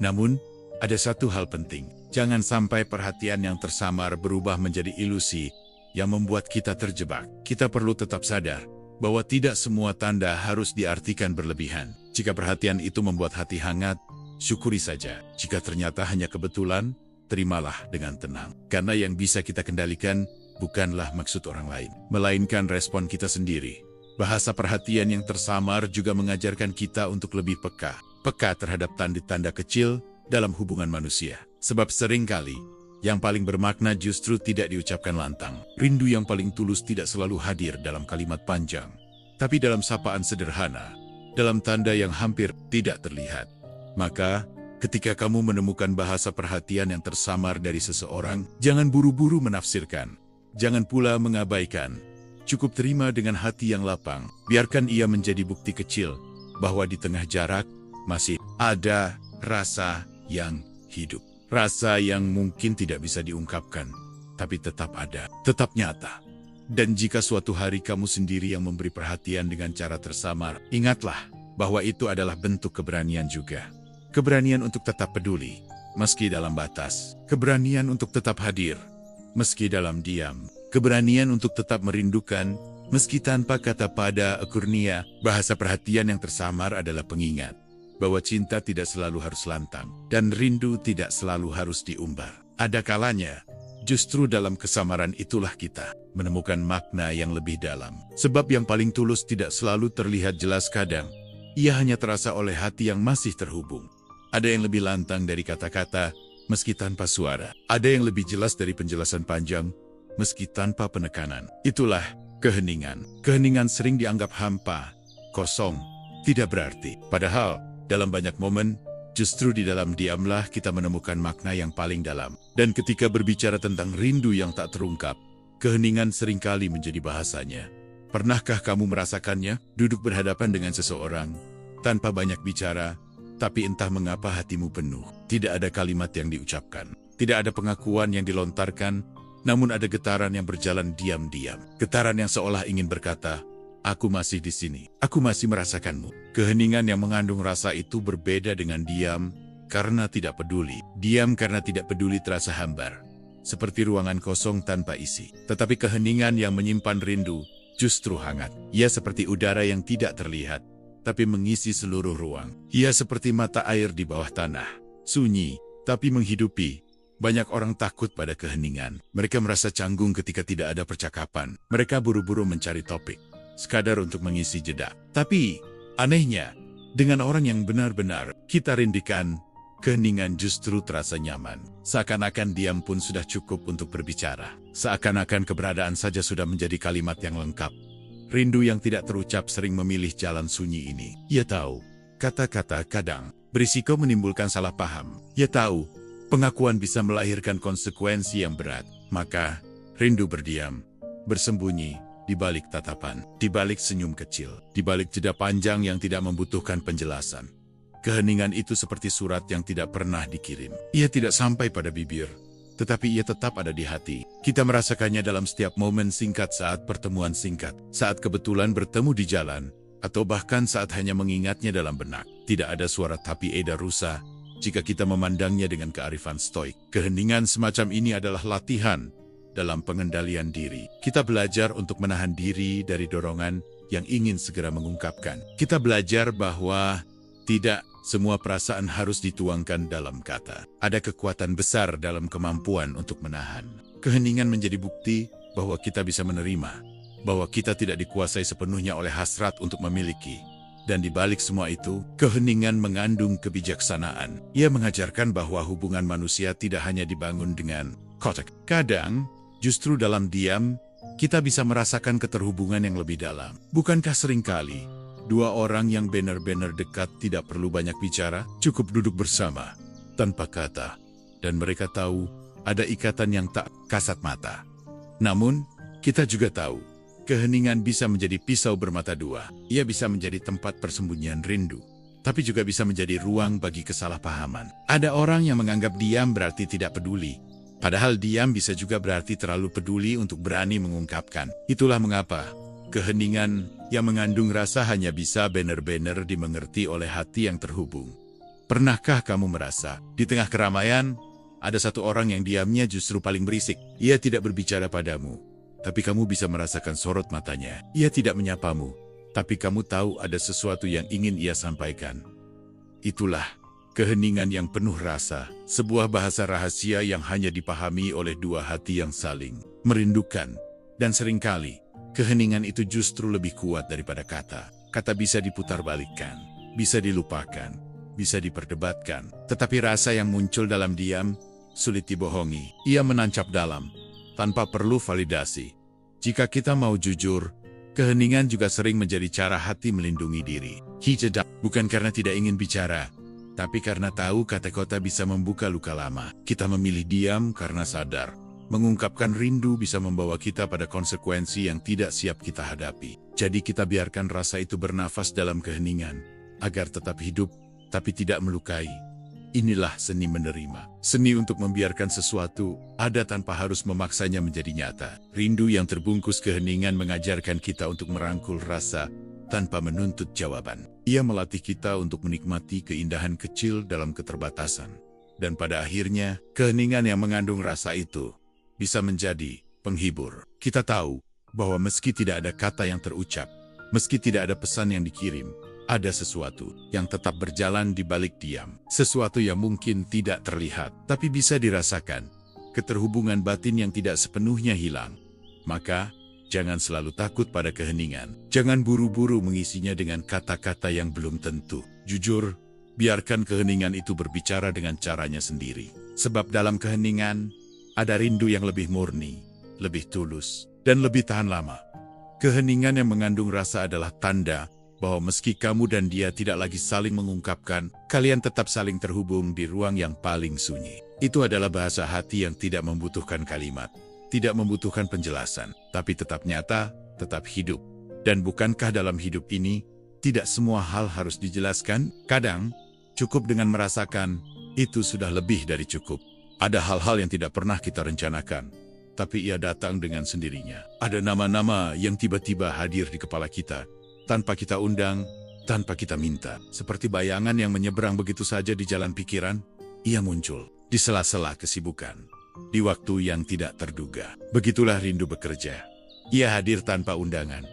Namun, ada satu hal penting. Jangan sampai perhatian yang tersamar berubah menjadi ilusi yang membuat kita terjebak. Kita perlu tetap sadar bahwa tidak semua tanda harus diartikan berlebihan. Jika perhatian itu membuat hati hangat, syukuri saja. Jika ternyata hanya kebetulan, terimalah dengan tenang. Karena yang bisa kita kendalikan bukanlah maksud orang lain, melainkan respon kita sendiri. Bahasa perhatian yang tersamar juga mengajarkan kita untuk lebih peka. Peka terhadap tanda-tanda kecil dalam hubungan manusia. Sebab seringkali, yang paling bermakna justru tidak diucapkan lantang. Rindu yang paling tulus tidak selalu hadir dalam kalimat panjang, tapi dalam sapaan sederhana, dalam tanda yang hampir tidak terlihat. Maka, ketika kamu menemukan bahasa perhatian yang tersamar dari seseorang, jangan buru-buru menafsirkan. Jangan pula mengabaikan. Cukup terima dengan hati yang lapang. Biarkan ia menjadi bukti kecil bahwa di tengah jarak masih ada rasa yang hidup. Rasa yang mungkin tidak bisa diungkapkan, tapi tetap ada, tetap nyata. Dan jika suatu hari kamu sendiri yang memberi perhatian dengan cara tersamar, ingatlah bahwa itu adalah bentuk keberanian juga. Keberanian untuk tetap peduli, meski dalam batas. Keberanian untuk tetap hadir, meski dalam diam. Keberanian untuk tetap merindukan, meski tanpa kata. Pada akhirnya, bahasa perhatian yang tersamar adalah pengingat bahwa cinta tidak selalu harus lantang, dan rindu tidak selalu harus diumbar. Ada kalanya, justru dalam kesamaran itulah kita menemukan makna yang lebih dalam. Sebab yang paling tulus tidak selalu terlihat jelas, kadang ia hanya terasa oleh hati yang masih terhubung. Ada yang lebih lantang dari kata-kata, meski tanpa suara. Ada yang lebih jelas dari penjelasan panjang, meski tanpa penekanan. Itulah keheningan. Keheningan sering dianggap hampa, kosong, tidak berarti. Padahal, dalam banyak momen, justru di dalam diamlah kita menemukan makna yang paling dalam. Dan ketika berbicara tentang rindu yang tak terungkap, keheningan seringkali menjadi bahasanya. Pernahkah kamu merasakannya? Duduk berhadapan dengan seseorang, tanpa banyak bicara, tapi entah mengapa hatimu penuh. Tidak ada kalimat yang diucapkan, tidak ada pengakuan yang dilontarkan, namun ada getaran yang berjalan diam-diam. Getaran yang seolah ingin berkata, aku masih di sini, aku masih merasakanmu. Keheningan yang mengandung rasa itu berbeda dengan diam karena tidak peduli. Diam karena tidak peduli terasa hambar, seperti ruangan kosong tanpa isi. Tetapi keheningan yang menyimpan rindu justru hangat. Ia seperti udara yang tidak terlihat, tapi mengisi seluruh ruang. Ia seperti mata air di bawah tanah, sunyi, tapi menghidupi. Banyak orang takut pada keheningan. Mereka merasa canggung ketika tidak ada percakapan. Mereka buru-buru mencari topik, sekadar untuk mengisi jeda. Tapi, anehnya, dengan orang yang benar-benar kita rindukan, keheningan justru terasa nyaman. Seakan-akan diam pun sudah cukup untuk berbicara. Seakan-akan keberadaan saja sudah menjadi kalimat yang lengkap. Rindu yang tidak terucap sering memilih jalan sunyi ini. Ia tahu, kata-kata kadang berisiko menimbulkan salah paham. Ia tahu, pengakuan bisa melahirkan konsekuensi yang berat. Maka, rindu berdiam, bersembunyi, di balik tatapan, di balik senyum kecil, di balik jeda panjang yang tidak membutuhkan penjelasan. Keheningan itu seperti surat yang tidak pernah dikirim. Ia tidak sampai pada bibir, tetapi ia tetap ada di hati. Kita merasakannya dalam setiap momen singkat saat pertemuan singkat, saat kebetulan bertemu di jalan, atau bahkan saat hanya mengingatnya dalam benak. Tidak ada suara tapi eda rusa, jika kita memandangnya dengan kearifan stoik. Keheningan semacam ini adalah latihan dalam pengendalian diri. Kita belajar untuk menahan diri dari dorongan yang ingin segera mengungkapkan. Kita belajar bahwa tidak semua perasaan harus dituangkan dalam kata. Ada kekuatan besar dalam kemampuan untuk menahan. Keheningan menjadi bukti bahwa kita bisa menerima, bahwa kita tidak dikuasai sepenuhnya oleh hasrat untuk memiliki. Dan di balik semua itu, keheningan mengandung kebijaksanaan. Ia mengajarkan bahwa hubungan manusia tidak hanya dibangun dengan kotak. Kadang, justru dalam diam, kita bisa merasakan keterhubungan yang lebih dalam. Bukankah seringkali, dua orang yang benar-benar dekat tidak perlu banyak bicara, cukup duduk bersama, tanpa kata, dan mereka tahu ada ikatan yang tak kasat mata. Namun, kita juga tahu, keheningan bisa menjadi pisau bermata dua. Ia bisa menjadi tempat persembunyian rindu, tapi juga bisa menjadi ruang bagi kesalahpahaman. Ada orang yang menganggap diam berarti tidak peduli, padahal diam bisa juga berarti terlalu peduli untuk berani mengungkapkan. Itulah mengapa keheningan yang mengandung rasa hanya bisa benar-benar dimengerti oleh hati yang terhubung. Pernahkah kamu merasa, di tengah keramaian, ada satu orang yang diamnya justru paling berisik? Ia tidak berbicara padamu, tapi kamu bisa merasakan sorot matanya. Ia tidak menyapamu, tapi kamu tahu ada sesuatu yang ingin ia sampaikan. Itulah keheningan yang penuh rasa, sebuah bahasa rahasia yang hanya dipahami oleh dua hati yang saling merindukan. Dan seringkali, keheningan itu justru lebih kuat daripada kata. Kata bisa diputarbalikkan, bisa dilupakan, bisa diperdebatkan. Tetapi rasa yang muncul dalam diam, sulit dibohongi. Ia menancap dalam, tanpa perlu validasi. Jika kita mau jujur, keheningan juga sering menjadi cara hati melindungi diri. Hijab bukan karena tidak ingin bicara, tapi karena tahu kata-kata bisa membuka luka lama. Kita memilih diam karena sadar, mengungkapkan rindu bisa membawa kita pada konsekuensi yang tidak siap kita hadapi. Jadi kita biarkan rasa itu bernafas dalam keheningan, agar tetap hidup, tapi tidak melukai. Inilah seni menerima. Seni untuk membiarkan sesuatu ada tanpa harus memaksanya menjadi nyata. Rindu yang terbungkus keheningan mengajarkan kita untuk merangkul rasa tanpa menuntut jawaban. Ia melatih kita untuk menikmati keindahan kecil dalam keterbatasan. Dan pada akhirnya, keheningan yang mengandung rasa itu bisa menjadi penghibur. Kita tahu bahwa meski tidak ada kata yang terucap, meski tidak ada pesan yang dikirim, ada sesuatu yang tetap berjalan di balik diam. Sesuatu yang mungkin tidak terlihat, tapi bisa dirasakan. Keterhubungan batin yang tidak sepenuhnya hilang. Maka, jangan selalu takut pada keheningan. Jangan buru-buru mengisinya dengan kata-kata yang belum tentu. Jujur, biarkan keheningan itu berbicara dengan caranya sendiri. Sebab dalam keheningan, ada rindu yang lebih murni, lebih tulus, dan lebih tahan lama. Keheningan yang mengandung rasa adalah tanda bahwa meski kamu dan dia tidak lagi saling mengungkapkan, kalian tetap saling terhubung di ruang yang paling sunyi. Itu adalah bahasa hati yang tidak membutuhkan kalimat, tidak membutuhkan penjelasan, tapi tetap nyata, tetap hidup. Dan bukankah dalam hidup ini, tidak semua hal harus dijelaskan? Kadang, cukup dengan merasakan, itu sudah lebih dari cukup. Ada hal-hal yang tidak pernah kita rencanakan, tapi ia datang dengan sendirinya. Ada nama-nama yang tiba-tiba hadir di kepala kita, tanpa kita undang, tanpa kita minta. Seperti bayangan yang menyeberang begitu saja di jalan pikiran, ia muncul di sela-sela kesibukan, di waktu yang tidak terduga. Begitulah rindu bekerja. Ia hadir tanpa undangan.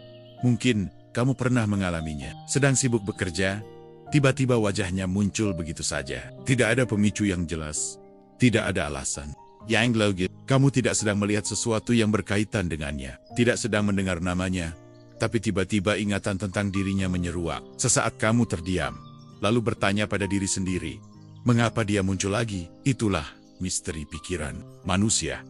Mungkin kamu pernah mengalaminya. Sedang sibuk bekerja, tiba-tiba wajahnya muncul begitu saja. Tidak ada pemicu yang jelas. Tidak ada alasan. Yang logis, kamu tidak sedang melihat sesuatu yang berkaitan dengannya. Tidak sedang mendengar namanya. Tapi tiba-tiba ingatan tentang dirinya menyeruak. Sesaat kamu terdiam, lalu bertanya pada diri sendiri, mengapa dia muncul lagi? Itulah misteri pikiran manusia.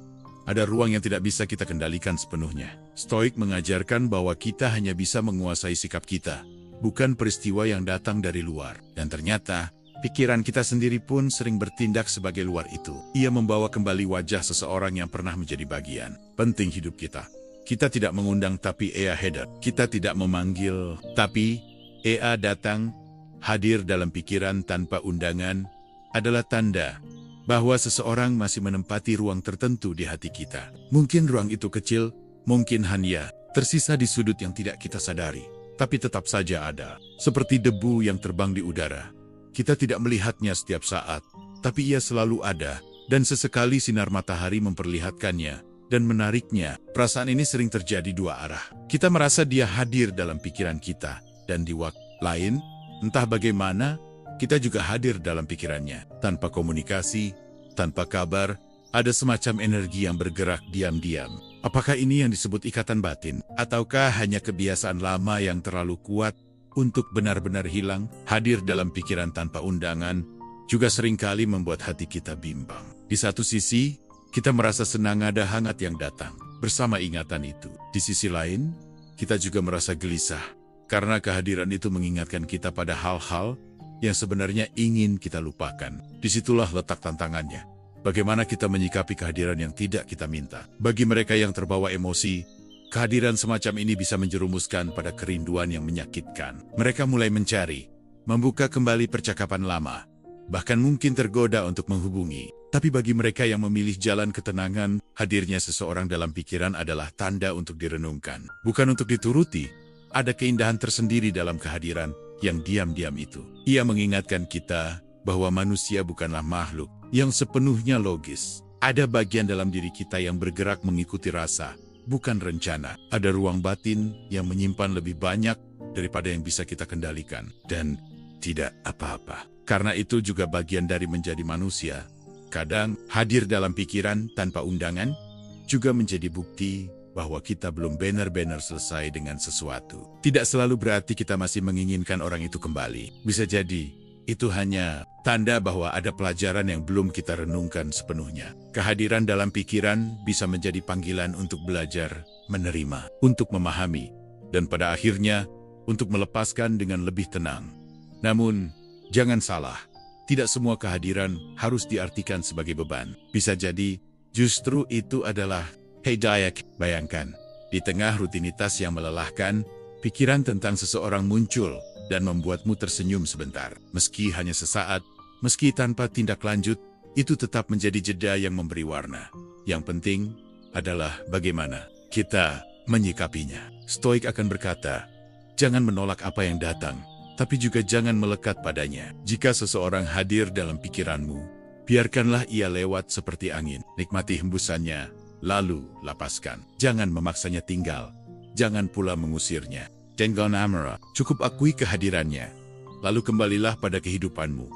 Ada ruang yang tidak bisa kita kendalikan sepenuhnya. Stoik mengajarkan bahwa kita hanya bisa menguasai sikap kita, bukan peristiwa yang datang dari luar. Dan ternyata, pikiran kita sendiri pun sering bertindak sebagai luar itu. Ia membawa kembali wajah seseorang yang pernah menjadi bagian penting hidup kita. Kita tidak mengundang tapi ia hadir. Kita tidak memanggil tapi ia datang. Hadir dalam pikiran tanpa undangan adalah tanda bahwa seseorang masih menempati ruang tertentu di hati kita. Mungkin ruang itu kecil, mungkin hanya tersisa di sudut yang tidak kita sadari, tapi tetap saja ada. Seperti debu yang terbang di udara. Kita tidak melihatnya setiap saat, tapi ia selalu ada, dan sesekali sinar matahari memperlihatkannya dan menariknya. Perasaan ini sering terjadi dua arah. Kita merasa dia hadir dalam pikiran kita, dan di waktu lain, entah bagaimana, kita juga hadir dalam pikirannya. Tanpa komunikasi, tanpa kabar, ada semacam energi yang bergerak diam-diam. Apakah ini yang disebut ikatan batin? Ataukah hanya kebiasaan lama yang terlalu kuat untuk benar-benar hilang? Hadir dalam pikiran tanpa undangan juga seringkali membuat hati kita bimbang. Di satu sisi, kita merasa senang ada hangat yang datang bersama ingatan itu. Di sisi lain, kita juga merasa gelisah karena kehadiran itu mengingatkan kita pada hal-hal yang sebenarnya ingin kita lupakan. Disitulah letak tantangannya. Bagaimana kita menyikapi kehadiran yang tidak kita minta. Bagi mereka yang terbawa emosi, kehadiran semacam ini bisa menjerumuskan pada kerinduan yang menyakitkan. Mereka mulai mencari, membuka kembali percakapan lama, bahkan mungkin tergoda untuk menghubungi. Tapi bagi mereka yang memilih jalan ketenangan, hadirnya seseorang dalam pikiran adalah tanda untuk direnungkan. Bukan untuk dituruti, ada keindahan tersendiri dalam kehadiran yang diam-diam itu. Ia mengingatkan kita bahwa manusia bukanlah makhluk yang sepenuhnya logis. Ada bagian dalam diri kita yang bergerak mengikuti rasa, bukan rencana. Ada ruang batin yang menyimpan lebih banyak daripada yang bisa kita kendalikan. Dan tidak apa-apa. Karena itu juga bagian dari menjadi manusia. Kadang hadir dalam pikiran tanpa undangan juga menjadi bukti bahwa kita belum benar-benar selesai dengan sesuatu. Tidak selalu berarti kita masih menginginkan orang itu kembali. Bisa jadi, itu hanya tanda bahwa ada pelajaran yang belum kita renungkan sepenuhnya. Kehadiran dalam pikiran bisa menjadi panggilan untuk belajar, menerima, untuk memahami, dan pada akhirnya, untuk melepaskan dengan lebih tenang. Namun, jangan salah, tidak semua kehadiran harus diartikan sebagai beban. Bisa jadi, justru itu adalah hidayah. Bayangkan, di tengah rutinitas yang melelahkan, pikiran tentang seseorang muncul dan membuatmu tersenyum sebentar. Meski hanya sesaat, meski tanpa tindak lanjut, itu tetap menjadi jeda yang memberi warna. Yang penting adalah bagaimana kita menyikapinya. Stoik akan berkata, jangan menolak apa yang datang, tapi juga jangan melekat padanya. Jika seseorang hadir dalam pikiranmu, biarkanlah ia lewat seperti angin. Nikmati hembusannya, lalu lepaskan. Jangan memaksanya tinggal. Jangan pula mengusirnya. Jangan amarah. Cukup akui kehadirannya. Lalu kembalilah pada kehidupanmu.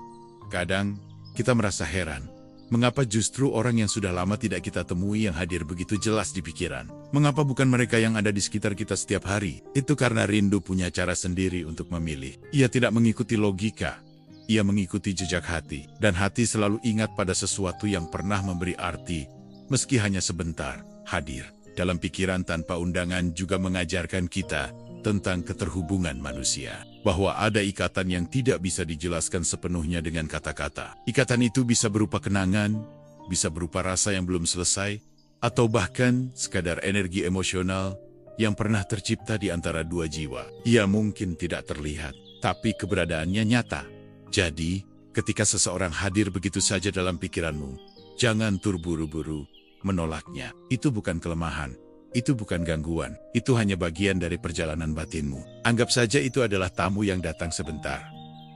Kadang, kita merasa heran. Mengapa justru orang yang sudah lama tidak kita temui yang hadir begitu jelas di pikiran? Mengapa bukan mereka yang ada di sekitar kita setiap hari? Itu karena rindu punya cara sendiri untuk memilih. Ia tidak mengikuti logika. Ia mengikuti jejak hati. Dan hati selalu ingat pada sesuatu yang pernah memberi arti. Meski hanya sebentar, hadir. Dalam pikiran tanpa undangan juga mengajarkan kita tentang keterhubungan manusia. Bahwa ada ikatan yang tidak bisa dijelaskan sepenuhnya dengan kata-kata. Ikatan itu bisa berupa kenangan, bisa berupa rasa yang belum selesai, atau bahkan sekadar energi emosional yang pernah tercipta di antara dua jiwa. Ia mungkin tidak terlihat, tapi keberadaannya nyata. Jadi, ketika seseorang hadir begitu saja dalam pikiranmu, jangan terburu-buru menolaknya. Itu bukan kelemahan. Itu bukan gangguan, itu hanya bagian dari perjalanan batinmu. Anggap saja itu adalah tamu yang datang sebentar,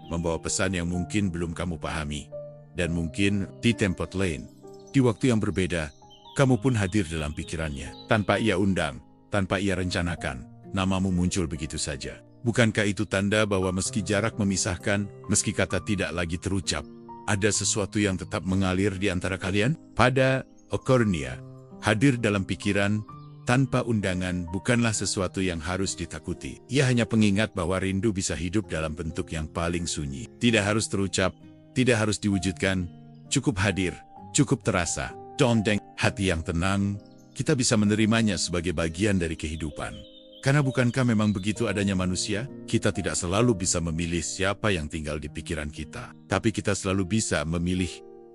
membawa pesan yang mungkin belum kamu pahami, dan mungkin di tempat lain, Di waktu yang berbeda, kamu pun hadir dalam pikirannya. Tanpa ia undang, tanpa ia rencanakan, namamu muncul begitu saja. Bukankah itu tanda bahwa meski jarak memisahkan, meski kata tidak lagi terucap, ada sesuatu yang tetap mengalir di antara kalian? Pada Okornia, hadir dalam pikiran tanpa undangan bukanlah sesuatu yang harus ditakuti. Ia hanya pengingat bahwa rindu bisa hidup dalam bentuk yang paling sunyi. Tidak harus terucap, tidak harus diwujudkan, cukup hadir, cukup terasa. Dondeng, hati yang tenang, kita bisa menerimanya sebagai bagian dari kehidupan. Karena bukankah memang begitu adanya manusia? Kita tidak selalu bisa memilih siapa yang tinggal di pikiran kita. Tapi kita selalu bisa memilih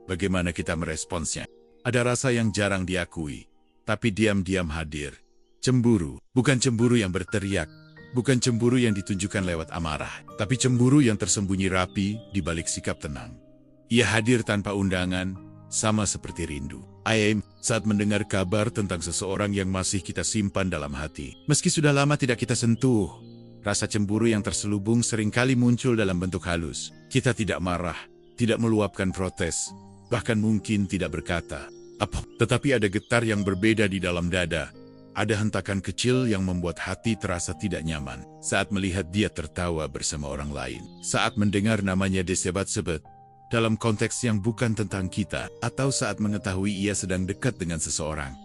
bagaimana kita meresponsnya. Ada rasa yang jarang diakui, tapi diam-diam hadir. Cemburu, bukan cemburu yang berteriak, bukan cemburu yang ditunjukkan lewat amarah, tapi cemburu yang tersembunyi rapi di balik sikap tenang. Ia hadir tanpa undangan, sama seperti rindu. Saat mendengar kabar tentang seseorang yang masih kita simpan dalam hati. Meski sudah lama tidak kita sentuh, rasa cemburu yang terselubung seringkali muncul dalam bentuk halus. Kita tidak marah, tidak meluapkan protes, bahkan mungkin tidak berkata apa. Tetapi ada getar yang berbeda di dalam dada. Ada hentakan kecil yang membuat hati terasa tidak nyaman. Saat melihat dia tertawa bersama orang lain. Saat mendengar namanya disebut-sebut dalam konteks yang bukan tentang kita, atau saat mengetahui ia sedang dekat dengan seseorang.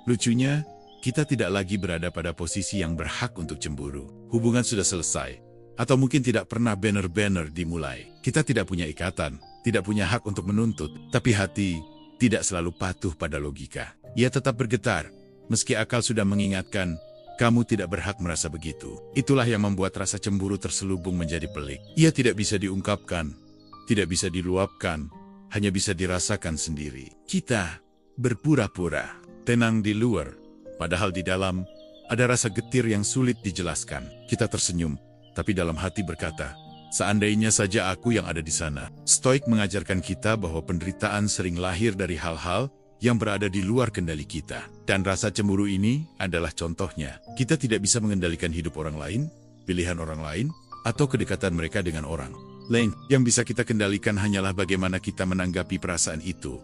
Lucunya, kita tidak lagi berada pada posisi yang berhak untuk cemburu. Hubungan sudah selesai, atau mungkin tidak pernah banner-banner dimulai. Kita tidak punya ikatan, tidak punya hak untuk menuntut, tapi hati tidak selalu patuh pada logika. Ia tetap bergetar, meski akal sudah mengingatkan, kamu tidak berhak merasa begitu. Itulah yang membuat rasa cemburu terselubung menjadi pelik. Ia tidak bisa diungkapkan, tidak bisa diluapkan, hanya bisa dirasakan sendiri. Kita berpura-pura tenang di luar, padahal di dalam ada rasa getir yang sulit dijelaskan. Kita tersenyum, tapi dalam hati berkata, seandainya saja aku yang ada di sana. Stoik mengajarkan kita bahwa penderitaan sering lahir dari hal-hal yang berada di luar kendali kita. Dan rasa cemburu ini adalah contohnya. Kita tidak bisa mengendalikan hidup orang lain, pilihan orang lain, atau kedekatan mereka dengan orang lain. Yang bisa kita kendalikan hanyalah bagaimana kita menanggapi perasaan itu.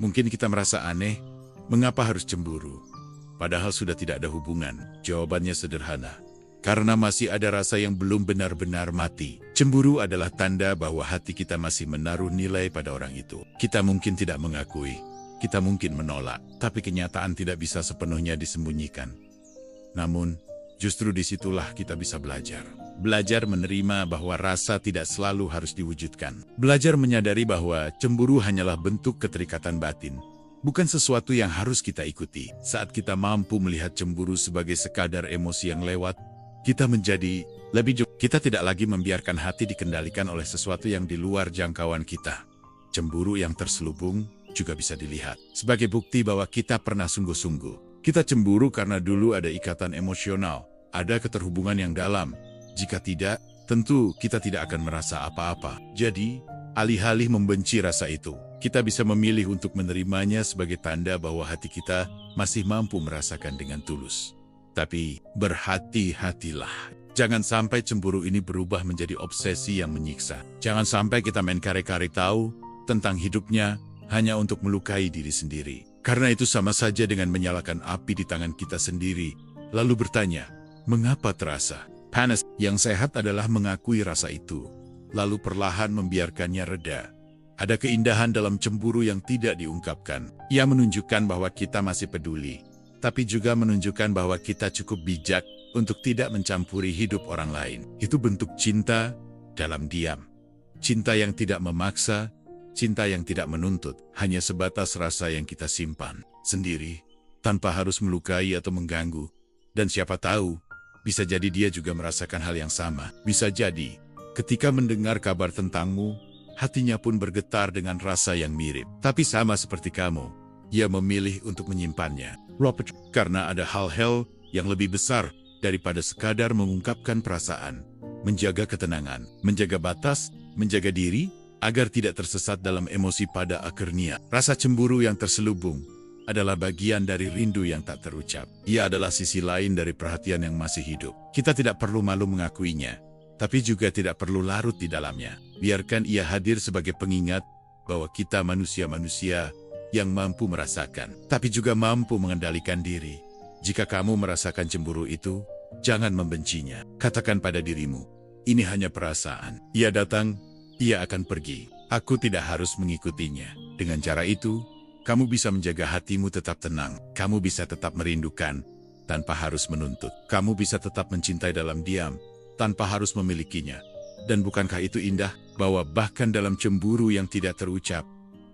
Mungkin kita merasa aneh, mengapa harus cemburu? Padahal sudah tidak ada hubungan. Jawabannya sederhana. Karena masih ada rasa yang belum benar-benar mati. Cemburu adalah tanda bahwa hati kita masih menaruh nilai pada orang itu. Kita mungkin tidak mengakui, kita mungkin menolak, tapi kenyataan tidak bisa sepenuhnya disembunyikan. Namun, justru disitulah kita bisa belajar. Belajar menerima bahwa rasa tidak selalu harus diwujudkan. Belajar menyadari bahwa cemburu hanyalah bentuk keterikatan batin, bukan sesuatu yang harus kita ikuti. Saat kita mampu melihat cemburu sebagai sekadar emosi yang lewat, kita menjadi lebih jauh. Kita tidak lagi membiarkan hati dikendalikan oleh sesuatu yang di luar jangkauan kita. Cemburu yang terselubung juga bisa dilihat sebagai bukti bahwa kita pernah sungguh-sungguh. Kita cemburu karena dulu ada ikatan emosional, ada keterhubungan yang dalam. Jika tidak, tentu kita tidak akan merasa apa-apa. Jadi, alih-alih membenci rasa itu, kita bisa memilih untuk menerimanya sebagai tanda bahwa hati kita masih mampu merasakan dengan tulus. Tapi, berhati-hatilah. Jangan sampai cemburu ini berubah menjadi obsesi yang menyiksa. Jangan sampai kita main kare-kare tahu tentang hidupnya hanya untuk melukai diri sendiri. Karena itu sama saja dengan menyalakan api di tangan kita sendiri, lalu bertanya, mengapa terasa panas? Yang sehat adalah mengakui rasa itu, lalu perlahan membiarkannya reda. Ada keindahan dalam cemburu yang tidak diungkapkan. Ia menunjukkan bahwa kita masih peduli, tapi juga menunjukkan bahwa kita cukup bijak untuk tidak mencampuri hidup orang lain. Itu bentuk cinta dalam diam. Cinta yang tidak memaksa, cinta yang tidak menuntut, hanya sebatas rasa yang kita simpan sendiri, tanpa harus melukai atau mengganggu. Dan siapa tahu, bisa jadi dia juga merasakan hal yang sama. Bisa jadi, ketika mendengar kabar tentangmu, hatinya pun bergetar dengan rasa yang mirip. Tapi sama seperti kamu, ia memilih untuk menyimpannya. Karena ada hal-hal yang lebih besar daripada sekadar mengungkapkan perasaan, menjaga ketenangan, menjaga batas, menjaga diri, agar tidak tersesat dalam emosi pada akhirnya. Rasa cemburu yang terselubung adalah bagian dari rindu yang tak terucap. Ia adalah sisi lain dari perhatian yang masih hidup. Kita tidak perlu malu mengakuinya, tapi juga tidak perlu larut di dalamnya. Biarkan ia hadir sebagai pengingat bahwa kita manusia-manusia yang mampu merasakan, tapi juga mampu mengendalikan diri. Jika kamu merasakan cemburu itu, jangan membencinya. Katakan pada dirimu, ini hanya perasaan. Ia datang, ia akan pergi. Aku tidak harus mengikutinya. Dengan cara itu, kamu bisa menjaga hatimu tetap tenang. Kamu bisa tetap merindukan, tanpa harus menuntut. Kamu bisa tetap mencintai dalam diam, tanpa harus memilikinya. Dan bukankah itu indah, bahwa bahkan dalam cemburu yang tidak terucap,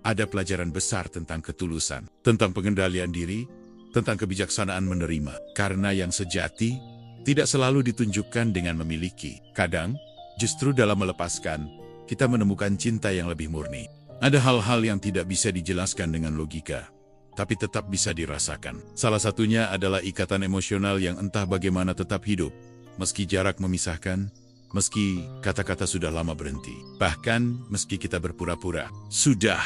ada pelajaran besar tentang ketulusan, tentang pengendalian diri, tentang kebijaksanaan menerima. Karena yang sejati, tidak selalu ditunjukkan dengan memiliki. Kadang, justru dalam melepaskan, kita menemukan cinta yang lebih murni. Ada hal-hal yang tidak bisa dijelaskan dengan logika, tapi tetap bisa dirasakan. Salah satunya adalah ikatan emosional yang entah bagaimana tetap hidup, meski jarak memisahkan, meski kata-kata sudah lama berhenti. Bahkan, meski kita berpura-pura sudah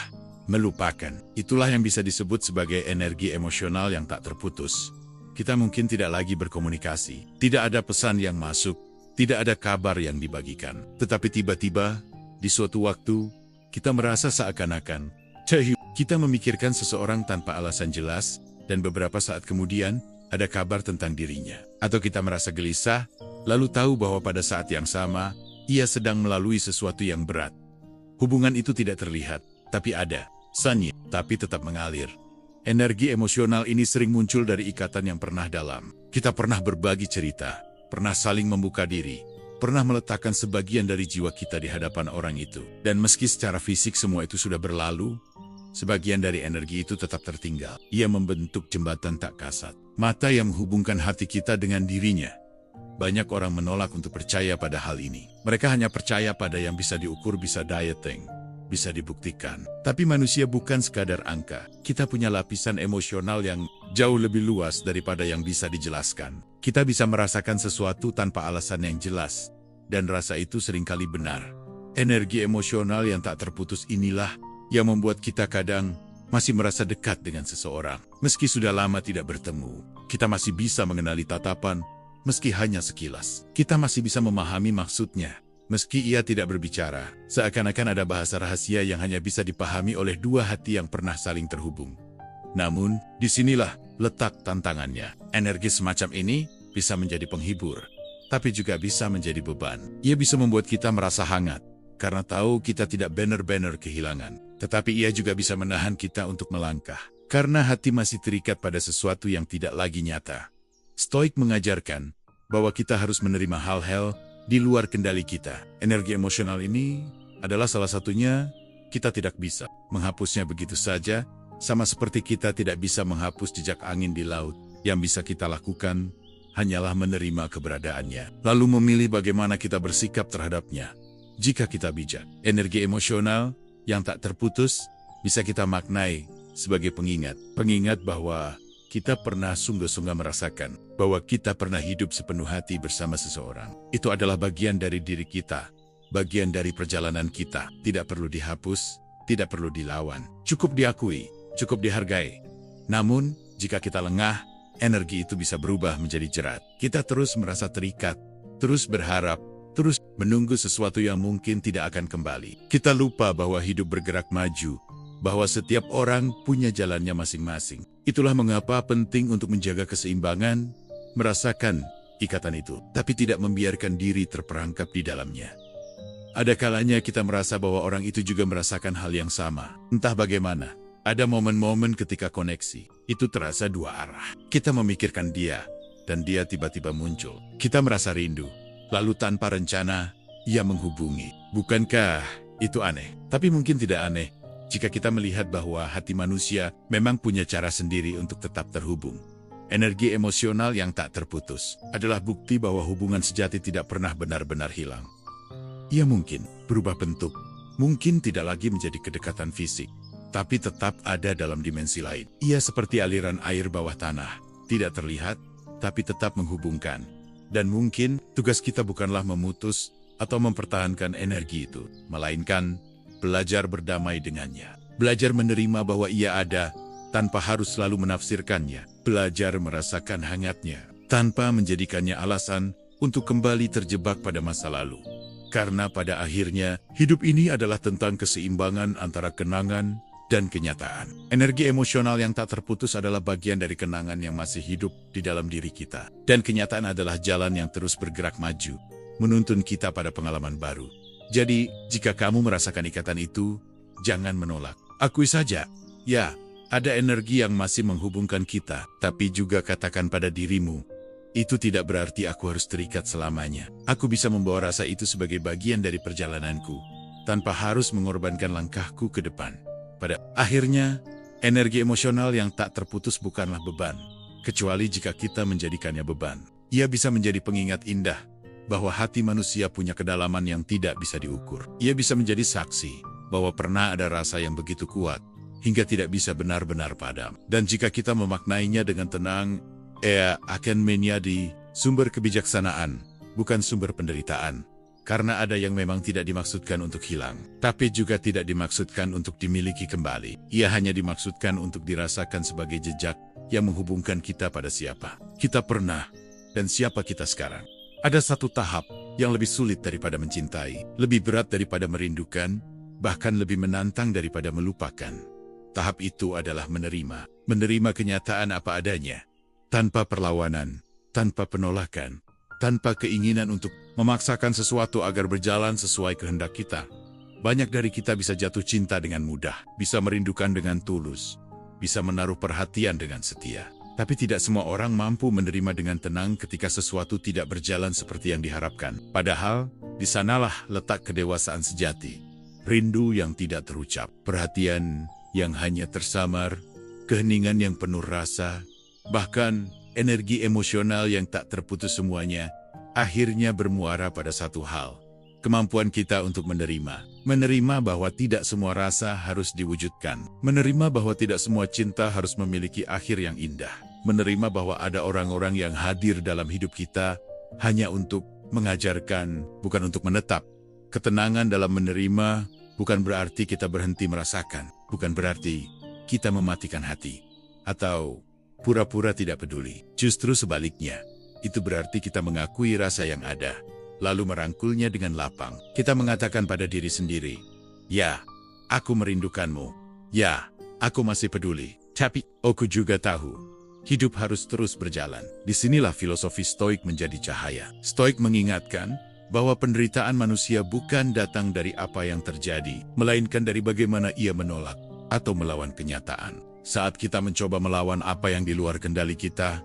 melupakan. Itulah yang bisa disebut sebagai energi emosional yang tak terputus. Kita mungkin tidak lagi berkomunikasi, tidak ada pesan yang masuk, tidak ada kabar yang dibagikan. Tetapi tiba-tiba, di suatu waktu, kita merasa seakan-akan kita memikirkan seseorang tanpa alasan jelas, dan beberapa saat kemudian, ada kabar tentang dirinya. Atau kita merasa gelisah, lalu tahu bahwa pada saat yang sama, ia sedang melalui sesuatu yang berat. Hubungan itu tidak terlihat, tapi ada. Sanyit, tapi tetap mengalir. Energi emosional ini sering muncul dari ikatan yang pernah dalam. Kita pernah berbagi cerita, pernah saling membuka diri, pernah meletakkan sebagian dari jiwa kita di hadapan orang itu. Dan meski secara fisik semua itu sudah berlalu, sebagian dari energi itu tetap tertinggal. Ia membentuk jembatan tak kasat. Mata yang menghubungkan hati kita dengan dirinya. Banyak orang menolak untuk percaya pada hal ini. Mereka hanya percaya pada yang bisa diukur, bisa dieting, bisa dibuktikan. Tapi manusia bukan sekadar angka. Kita punya lapisan emosional yang jauh lebih luas daripada yang bisa dijelaskan. Kita bisa merasakan sesuatu tanpa alasan yang jelas, dan rasa itu seringkali benar. Energi emosional yang tak terputus inilah yang membuat kita kadang masih merasa dekat dengan seseorang. Meski sudah lama tidak bertemu, kita masih bisa mengenali tatapan, meski hanya sekilas. Kita masih bisa memahami maksudnya, meski ia tidak berbicara. Seakan-akan ada bahasa rahasia yang hanya bisa dipahami oleh dua hati yang pernah saling terhubung. Namun, disinilah letak tantangannya. Energi semacam ini bisa menjadi penghibur, tapi juga bisa menjadi beban. Ia bisa membuat kita merasa hangat, karena tahu kita tidak benar-benar kehilangan. Tetapi ia juga bisa menahan kita untuk melangkah, karena hati masih terikat pada sesuatu yang tidak lagi nyata. Stoik mengajarkan bahwa kita harus menerima hal-hal di luar kendali kita. Energi emosional ini adalah salah satunya. Kita tidak bisa menghapusnya begitu saja, sama seperti kita tidak bisa menghapus jejak angin di laut. Yang bisa kita lakukan hanyalah menerima keberadaannya, lalu memilih bagaimana kita bersikap terhadapnya. Jika kita bijak, energi emosional yang tak terputus bisa kita maknai sebagai pengingat. Pengingat bahwa kita pernah sungguh-sungguh merasakan, bahwa kita pernah hidup sepenuh hati bersama seseorang. Itu adalah bagian dari diri kita, bagian dari perjalanan kita. Tidak perlu dihapus, tidak perlu dilawan. Cukup diakui, cukup dihargai. Namun, jika kita lengah, energi itu bisa berubah menjadi jerat. Kita terus merasa terikat, terus berharap, terus menunggu sesuatu yang mungkin tidak akan kembali. Kita lupa bahwa hidup bergerak maju, bahwa setiap orang punya jalannya masing-masing. Itulah mengapa penting untuk menjaga keseimbangan, merasakan ikatan itu, tapi tidak membiarkan diri terperangkap di dalamnya. Ada kalanya kita merasa bahwa orang itu juga merasakan hal yang sama. Entah bagaimana, ada momen-momen ketika koneksi itu terasa dua arah. Kita memikirkan dia, dan dia tiba-tiba muncul. Kita merasa rindu. Lalu tanpa rencana, ia menghubungi. Bukankah itu aneh? Tapi mungkin tidak aneh jika kita melihat bahwa hati manusia memang punya cara sendiri untuk tetap terhubung. Energi emosional yang tak terputus adalah bukti bahwa hubungan sejati tidak pernah benar-benar hilang. Ia mungkin berubah bentuk, mungkin tidak lagi menjadi kedekatan fisik, tapi tetap ada dalam dimensi lain. Ia seperti aliran air bawah tanah, tidak terlihat, tapi tetap menghubungkan. Dan mungkin tugas kita bukanlah memutus atau mempertahankan energi itu, melainkan belajar berdamai dengannya. Belajar menerima bahwa ia ada, tanpa harus selalu menafsirkannya. Belajar merasakan hangatnya, tanpa menjadikannya alasan untuk kembali terjebak pada masa lalu. Karena pada akhirnya, hidup ini adalah tentang keseimbangan antara kenangan dan kenyataan. Energi emosional yang tak terputus adalah bagian dari kenangan yang masih hidup di dalam diri kita. Dan kenyataan adalah jalan yang terus bergerak maju, menuntun kita pada pengalaman baru. Jadi, jika kamu merasakan ikatan itu, jangan menolak. Akui saja, ya, ada energi yang masih menghubungkan kita, tapi juga katakan pada dirimu, itu tidak berarti aku harus terikat selamanya. Aku bisa membawa rasa itu sebagai bagian dari perjalananku, tanpa harus mengorbankan langkahku ke depan. Pada akhirnya, energi emosional yang tak terputus bukanlah beban, kecuali jika kita menjadikannya beban. Ia bisa menjadi pengingat indah bahwa hati manusia punya kedalaman yang tidak bisa diukur. Ia bisa menjadi saksi bahwa pernah ada rasa yang begitu kuat, hingga tidak bisa benar-benar padam. Dan jika kita memaknainya dengan tenang, ia akan menjadi sumber kebijaksanaan, bukan sumber penderitaan. Karena ada yang memang tidak dimaksudkan untuk hilang, tapi juga tidak dimaksudkan untuk dimiliki kembali. Ia hanya dimaksudkan untuk dirasakan sebagai jejak yang menghubungkan kita pada siapa kita pernah dan siapa kita sekarang. Ada satu tahap yang lebih sulit daripada mencintai, lebih berat daripada merindukan, bahkan lebih menantang daripada melupakan. Tahap itu adalah menerima kenyataan apa adanya, tanpa perlawanan, tanpa penolakan, tanpa keinginan untuk memaksakan sesuatu agar berjalan sesuai kehendak kita. Banyak dari kita bisa jatuh cinta dengan mudah, bisa merindukan dengan tulus, bisa menaruh perhatian dengan setia. Tapi tidak semua orang mampu menerima dengan tenang ketika sesuatu tidak berjalan seperti yang diharapkan. Padahal, di sanalah letak kedewasaan sejati. Rindu yang tidak terucap, perhatian yang hanya tersamar, keheningan yang penuh rasa, bahkan energi emosional yang tak terputus semuanya, akhirnya bermuara pada satu hal. Kemampuan kita untuk menerima bahwa tidak semua rasa harus diwujudkan, menerima bahwa tidak semua cinta harus memiliki akhir yang indah, menerima bahwa ada orang-orang yang hadir dalam hidup kita hanya untuk mengajarkan, bukan untuk menetap. Ketenangan dalam menerima bukan berarti kita berhenti merasakan, bukan berarti kita mematikan hati, atau pura-pura tidak peduli. Justru sebaliknya, itu berarti kita mengakui rasa yang ada, lalu merangkulnya dengan lapang. Kita mengatakan pada diri sendiri, ya, aku merindukanmu. Ya, aku masih peduli. Tapi, aku juga tahu, hidup harus terus berjalan. Disinilah filosofi Stoik menjadi cahaya. Stoik mengingatkan bahwa penderitaan manusia bukan datang dari apa yang terjadi, melainkan dari bagaimana ia menolak atau melawan kenyataan. Saat kita mencoba melawan apa yang di luar kendali kita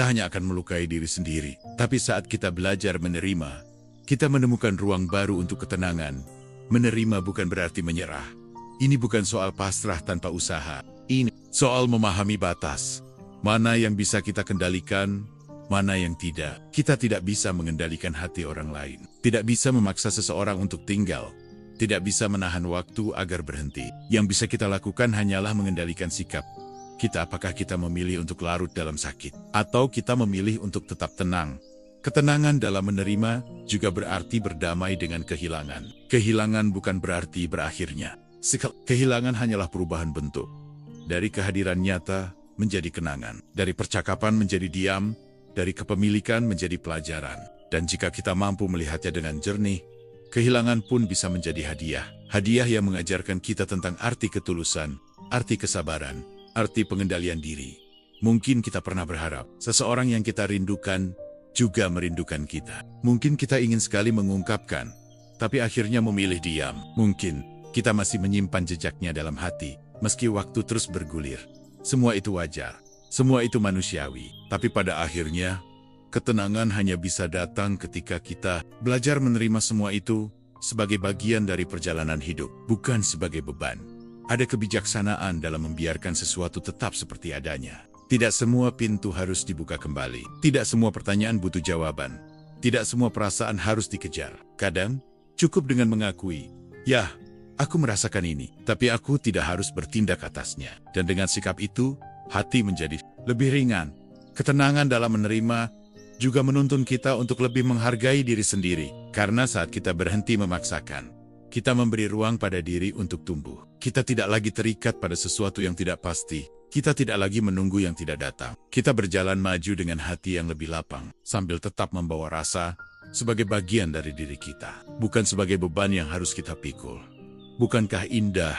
hanya akan melukai diri sendiri. Tapi saat kita belajar menerima, kita menemukan ruang baru untuk ketenangan. Menerima bukan berarti menyerah. Ini bukan soal pasrah tanpa usaha. Ini soal memahami batas. Mana yang bisa kita kendalikan, mana yang tidak. Kita tidak bisa mengendalikan hati orang lain. Tidak bisa memaksa seseorang untuk tinggal. Tidak bisa menahan waktu agar berhenti. Yang bisa kita lakukan hanyalah mengendalikan sikap kita. Apakah kita memilih untuk larut dalam sakit, atau kita memilih untuk tetap tenang? Ketenangan dalam menerima juga berarti berdamai dengan kehilangan. Kehilangan bukan berarti berakhirnya. Kehilangan hanyalah perubahan bentuk. Dari kehadiran nyata menjadi kenangan. Dari percakapan menjadi diam. Dari kepemilikan menjadi pelajaran. Dan jika kita mampu melihatnya dengan jernih, kehilangan pun bisa menjadi hadiah. Hadiah yang mengajarkan kita tentang arti ketulusan, arti kesabaran, arti pengendalian diri. Mungkin kita pernah berharap seseorang yang kita rindukan juga merindukan kita. Mungkin kita ingin sekali mengungkapkan, tapi akhirnya memilih diam. Mungkin kita masih menyimpan jejaknya dalam hati, meski waktu terus bergulir. Semua itu wajar, semua itu manusiawi. Tapi pada akhirnya, ketenangan hanya bisa datang ketika kita belajar menerima semua itu sebagai bagian dari perjalanan hidup, bukan sebagai beban. Ada kebijaksanaan dalam membiarkan sesuatu tetap seperti adanya. Tidak semua pintu harus dibuka kembali. Tidak semua pertanyaan butuh jawaban. Tidak semua perasaan harus dikejar. Kadang, cukup dengan mengakui, ya, aku merasakan ini, tapi aku tidak harus bertindak atasnya. Dan dengan sikap itu, hati menjadi lebih ringan. Ketenangan dalam menerima juga menuntun kita untuk lebih menghargai diri sendiri. Karena saat kita berhenti memaksakan, kita memberi ruang pada diri untuk tumbuh. Kita tidak lagi terikat pada sesuatu yang tidak pasti. Kita tidak lagi menunggu yang tidak datang. Kita berjalan maju dengan hati yang lebih lapang, sambil tetap membawa rasa sebagai bagian dari diri kita, bukan sebagai beban yang harus kita pikul. Bukankah indah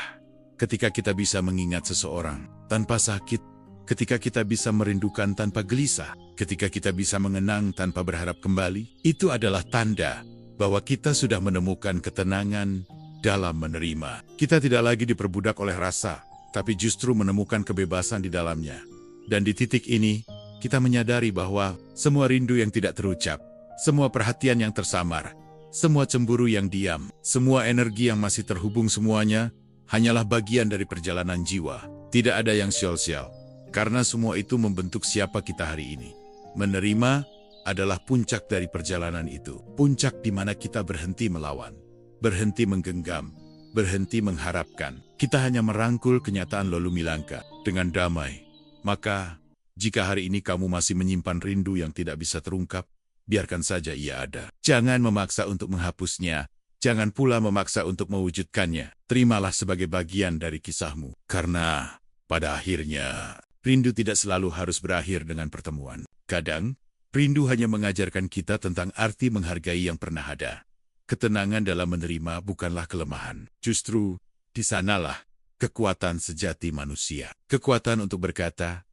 ketika kita bisa mengingat seseorang tanpa sakit, ketika kita bisa merindukan tanpa gelisah, ketika kita bisa mengenang tanpa berharap kembali, itu adalah tanda bahwa kita sudah menemukan ketenangan dalam menerima. Kita tidak lagi diperbudak oleh rasa, tapi justru menemukan kebebasan di dalamnya. Dan di titik ini, kita menyadari bahwa semua rindu yang tidak terucap, semua perhatian yang tersamar, semua cemburu yang diam, semua energi yang masih terhubung, semuanya hanyalah bagian dari perjalanan jiwa. Tidak ada yang sial-sial, karena semua itu membentuk siapa kita hari ini. Menerima adalah puncak dari perjalanan itu. Puncak di mana kita berhenti melawan, berhenti menggenggam, berhenti mengharapkan. Kita hanya merangkul kenyataan lalu milangkah dengan damai. Maka, jika hari ini kamu masih menyimpan rindu yang tidak bisa terungkap, biarkan saja ia ada. Jangan memaksa untuk menghapusnya. Jangan pula memaksa untuk mewujudkannya. Terimalah sebagai bagian dari kisahmu. Karena, pada akhirnya, rindu tidak selalu harus berakhir dengan pertemuan. Kadang, rindu hanya mengajarkan kita tentang arti menghargai yang pernah ada. Ketenangan dalam menerima bukanlah kelemahan. Justru, di sanalah kekuatan sejati manusia. Kekuatan untuk berkata,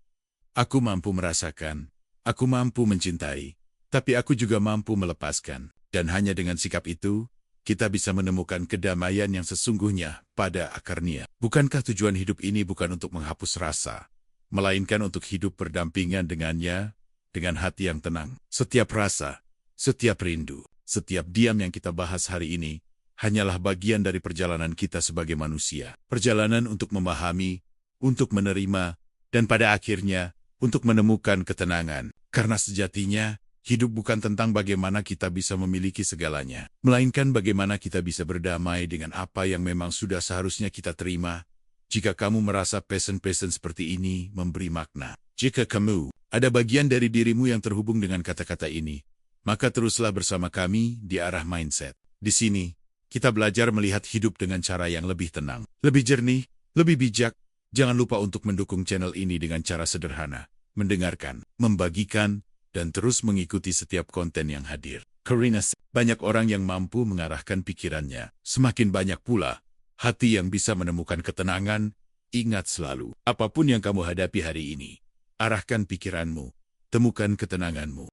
aku mampu merasakan, aku mampu mencintai, tapi aku juga mampu melepaskan. Dan hanya dengan sikap itu, kita bisa menemukan kedamaian yang sesungguhnya pada akarnya. Bukankah tujuan hidup ini bukan untuk menghapus rasa, melainkan untuk hidup berdampingan dengannya, dengan hati yang tenang? Setiap rasa, setiap rindu, setiap diam yang kita bahas hari ini, hanyalah bagian dari perjalanan kita sebagai manusia. Perjalanan untuk memahami, untuk menerima, dan pada akhirnya, untuk menemukan ketenangan. Karena sejatinya, hidup bukan tentang bagaimana kita bisa memiliki segalanya, melainkan bagaimana kita bisa berdamai dengan apa yang memang sudah seharusnya kita terima. Jika kamu merasa pesan-pesan seperti ini memberi makna, jika kamu ada bagian dari dirimu yang terhubung dengan kata-kata ini, maka teruslah bersama kami di Arah Mindset. Di sini, kita belajar melihat hidup dengan cara yang lebih tenang, lebih jernih, lebih bijak. Jangan lupa untuk mendukung channel ini dengan cara sederhana, mendengarkan, membagikan, dan terus mengikuti setiap konten yang hadir. Karena banyak orang yang mampu mengarahkan pikirannya, semakin banyak pula hati yang bisa menemukan ketenangan. Ingat selalu, apapun yang kamu hadapi hari ini, arahkan pikiranmu, temukan ketenanganmu.